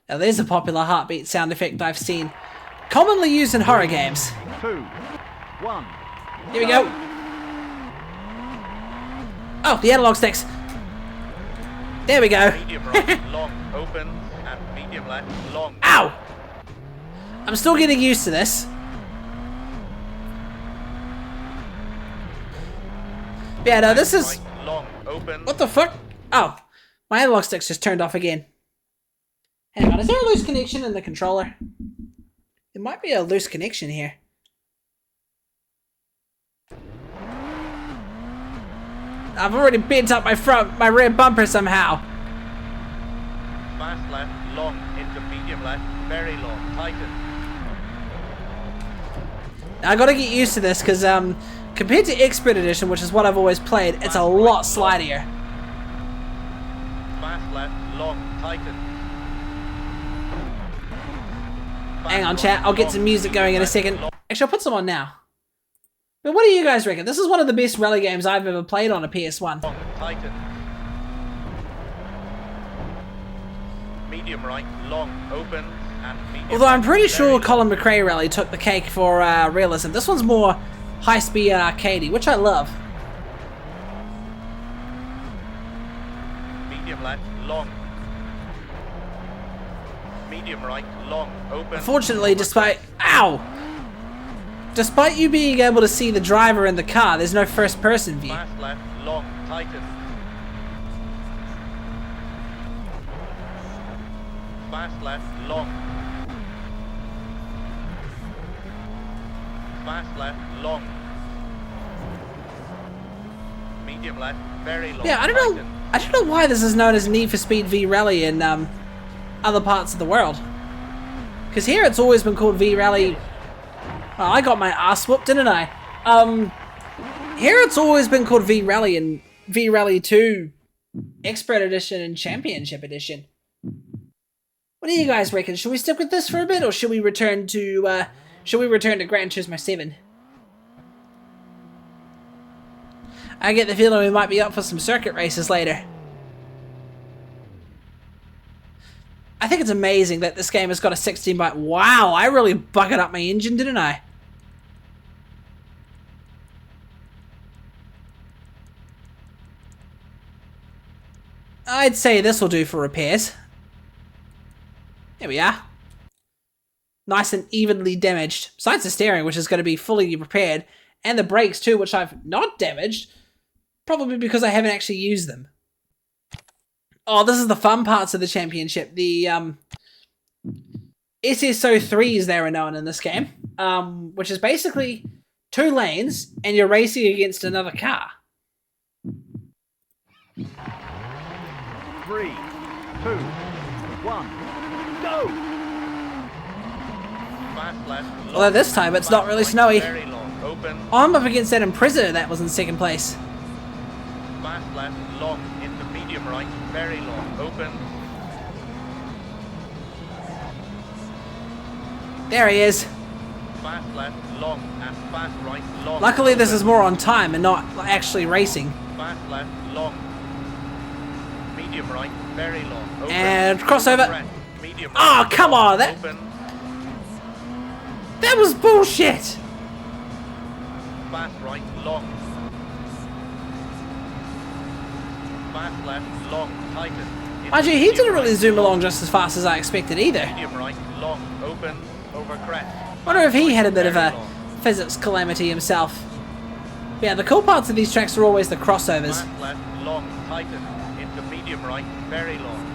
Now there's a popular heartbeat sound effect I've seen Commonly used in horror games. 2, 1. Here we go. Oh, the analog sticks. There we go. Medium right, long, open, and medium left, long. Ow! I'm still getting used to this. Yeah, no, this is... Right, long, open. What the fuck? Oh, my analog sticks just turned off again. Hang on, is there a loose connection in the controller? There might be a loose connection here. I've already bent up my rear bumper somehow. Fast left, long, into medium left, very long, tighten. I gotta get used to this because compared to Expert Edition, which is what I've always played, it's a lot slidier. Fast left, long, tighten. Hang on, chat. I'll get some music going in a second. Actually, I'll put some on now. But what do you guys reckon? This is one of the best rally games I've ever played on a PS1. Long, tighten. Medium right, long, open, and medium. Although I'm pretty left, sure very Colin McRae Rally took the cake for realism. This one's more high-speed and arcadey, which I love. medium left, long. Medium right, long, open. Unfortunately, despite you being able to see the driver in the car, there's no first-person view. Fast left, long, tighten. Fast left, long. Fast left, long. Medium left, very long. Yeah, I don't know why this is known as Need for Speed V Rally in other parts of the world. Because here it's always been called V Rally. Oh, I got my ass whooped, didn't I? Here it's always been called V Rally and V Rally 2 Expert Edition and Championship Edition. What do you guys reckon? Should we stick with this for a bit, or should we return to Gran Turismo 7? I get the feeling we might be up for some circuit races later. I think it's amazing that this game has got a 16-byte. Wow, I really bucketed up my engine, didn't I? I'd say this will do for repairs. There we are. Nice and evenly damaged. Besides the steering, which is going to be fully repaired, and the brakes too, which I've not damaged. Probably because I haven't actually used them. Oh, this is the fun parts of the championship. The SSO3s, they were known in this game, which is basically 2 lanes, and you're racing against another car. 3, 2, 1, go! Fast left, long. Although this time it's not really Fast snowy. right, very long, open. Oh, I'm up against that Impreza that was in second place. Fast left, long, into medium right, very long, open. There he is. Fast left, long, and fast right, long. Luckily this open. is more on time and not actually racing. Fast left, long. Medium right, very long, open. And crossover. Crest, medium Oh, right, come long, on, that- Open. That was bullshit! Fast right, long. Fast left, long, tighten. Mind you, he Medium didn't really right, zoom long. along just as fast as I expected either. Medium right, long, open, over crest. Wonder if he had a bit of Very a long. physics calamity himself. But yeah, the cool parts of these tracks are always the crossovers. Fast left, long, tighten. Into medium right, very long.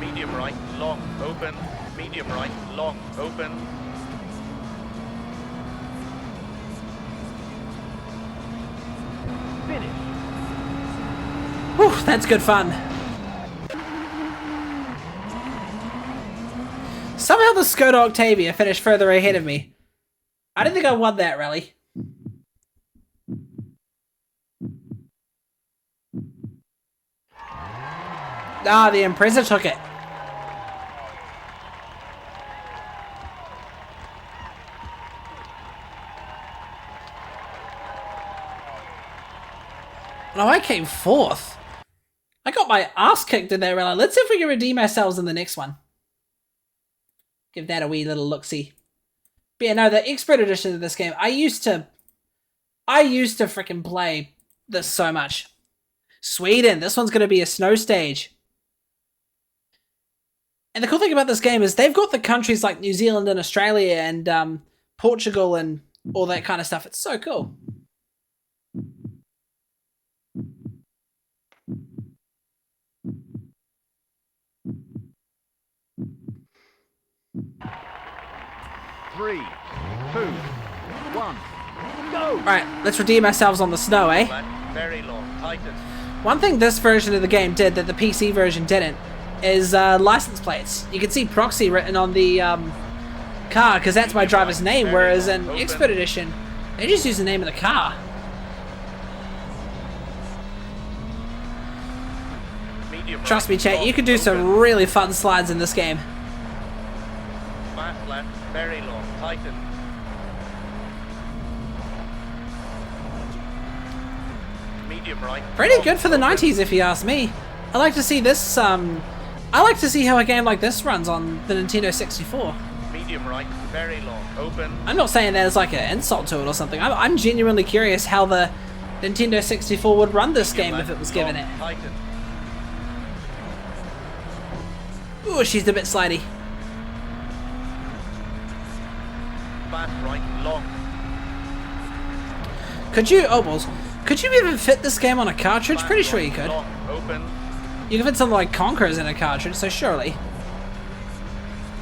Medium right, long, open. Medium right, long, open. Finish. Whew, that's good fun. Somehow the Skoda Octavia finished further ahead of me. I don't think I won that rally. Ah, the Impreza took it. No, I came 4th. I got my ass kicked in that rally. Let's see if we can redeem ourselves in the next one. Give that a wee little look-see. But yeah, no, the expert edition of this game, I used to freaking play this so much. Sweden, this one's going to be a snow stage. And the cool thing about this game is they've got the countries like New Zealand and Australia and Portugal and all that kind of stuff. It's so cool. Three, two, one, go! Alright, let's redeem ourselves on the snow, eh? Very long. Tighten. One thing this version of the game did that the PC version didn't is license plates. You can see proxy written on the car because that's my driver's name, whereas in Expert Edition, they just use the name of the car. Trust me, chat, you can do some really fun slides in this game. Fast left. Very long. Tighten. Medium right. Pretty good for the 90s, if you ask me. I like to see this. I like to see how a game like this runs on the Nintendo 64. Medium right. Very long. Open. I'm not saying that as like an insult to it or something. I'm genuinely curious how the Nintendo 64 would run this game if it was given it. Tighten. Ooh, she's a bit slidey. Fast right. Long. Could you, oh balls, could you even fit this game on a cartridge? Pretty sure you could. Long. Open. You can fit something like Conquerors in a cartridge, so surely.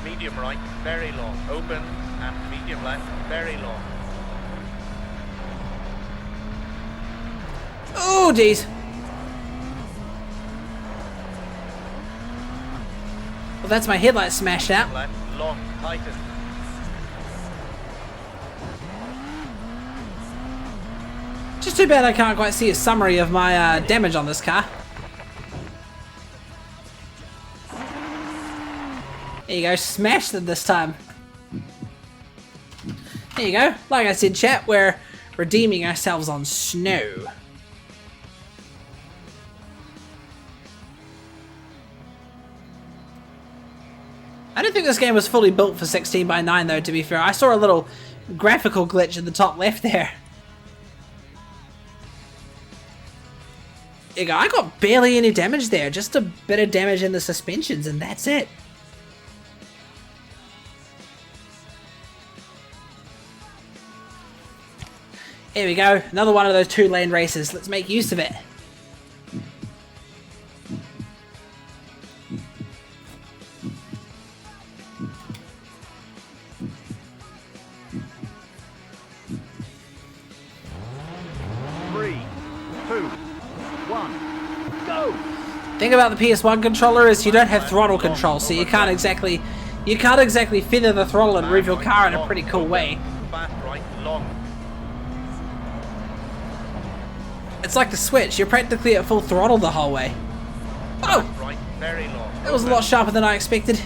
Medium right. Very long. Open. And medium left. Very long. Oh, jeez. Well, that's my headlight smashed out. Left. Long. Tighten. Just too bad I can't quite see a summary of my damage on this car. There you go, smashed it this time. There you go. Like I said, chat, we're redeeming ourselves on snow. I don't think this game was fully built for 16:9 though, to be fair. I saw a little graphical glitch in the top left there. There you go. I got barely any damage there. Just a bit of damage in the suspensions and that's it. Here we go. Another one of those 2-lane races. Let's make use of it. Three, two, one, go! Thing about the PS1 controller is you don't have throttle control, so you can't exactly feather the throttle and move your car in a pretty cool way. Fast right. Long. It's like the Switch, you're practically at full throttle the whole way. Oh! Right. Very long. That was a lot sharper than I expected.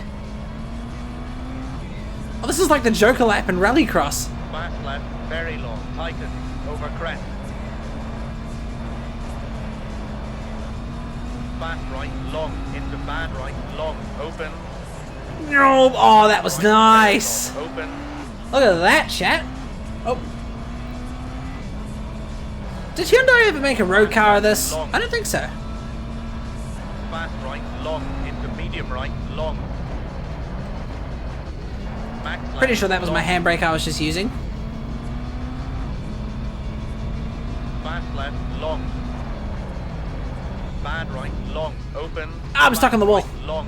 Oh, this is like the Joker lap in Rallycross. Fast left. Very long. Tighten. Over crest. Fast right. Long. Into bad right. Long. Open. No! Oh, that was nice! Open. Look at that, chat. Oh. Did Hyundai ever make a road car of this? I don't think so. Fast right. Long. Into medium right. Long. Max left. Pretty sure that was my long. handbrake I was just using. Fast left. Long. Bad right. Long. Open. Ah, I'm stuck on the wall. Right, long.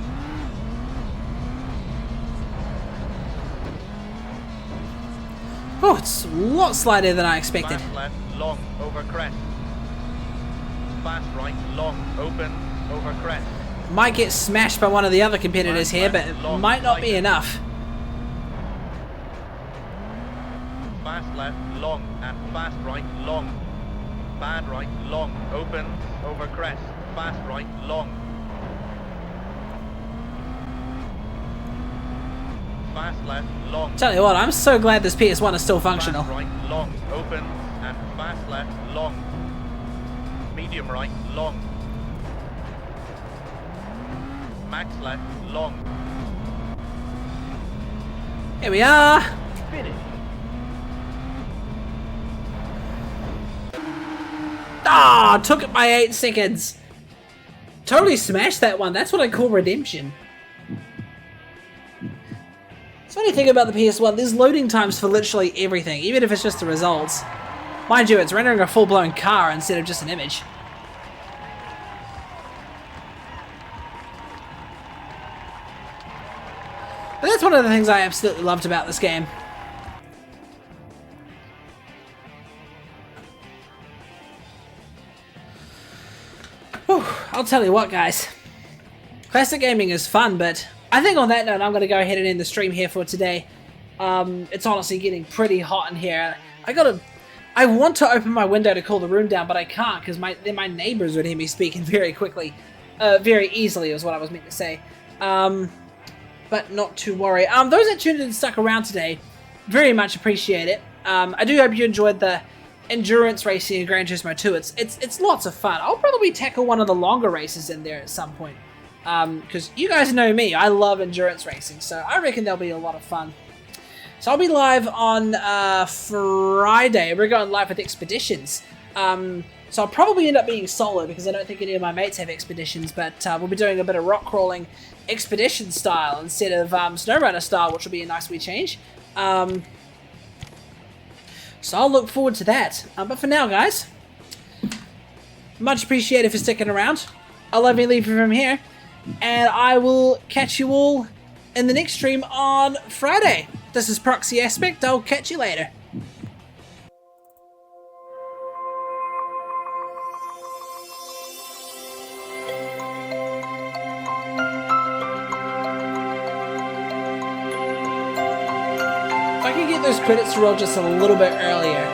Oh, it's a lot slider than I expected. Fast left. Long. Over crest. Fast right. Long. Open. Over crest. Might get smashed by one of the other competitors here, but it might not be enough. Fast left. Long. And fast right. Long. Bad right. Long. Open. Over crest. Fast right. Long. Fast left. Long. Tell you what, I'm so glad this PS1 is still functional. Fast right. Long. Open. And fast left. Long. Medium right. Long. Max left. Long. Here we are. Finish. Ah, took it by 8 seconds. Totally smashed that one. That's what I call redemption. It's funny thing about the PS1, there's loading times for literally everything, even if it's just the results. Mind you, it's rendering a full-blown car instead of just an image. But that's one of the things I absolutely loved about this game. Whew, I'll tell you what, guys. Classic gaming is fun, but I think on that note, I'm going to go ahead and end the stream here for today. It's honestly getting pretty hot in here. I want to open my window to cool the room down, but I can't because my neighbors would hear me speaking very quickly. Very easily is what I was meant to say. But not to worry. Those that tuned in and stuck around today, very much appreciate it. I do hope you enjoyed the endurance racing in Gran Turismo 2. It's lots of fun. I'll probably tackle one of the longer races in there at some point. Because you guys know me, I love endurance racing, so I reckon they'll be a lot of fun. So I'll be live on Friday. We're going live with Expeditions. So I'll probably end up being solo because I don't think any of my mates have Expeditions, but we'll be doing a bit of rock crawling Expedition style instead of SnowRunner style, which will be a nice wee change. So I'll look forward to that. But for now, guys, much appreciated for sticking around. I'll love you leaving from here, and I will catch you all in the next stream on Friday. This is Proxy Aspect. I'll catch you later. If I can get those credits to roll just a little bit earlier,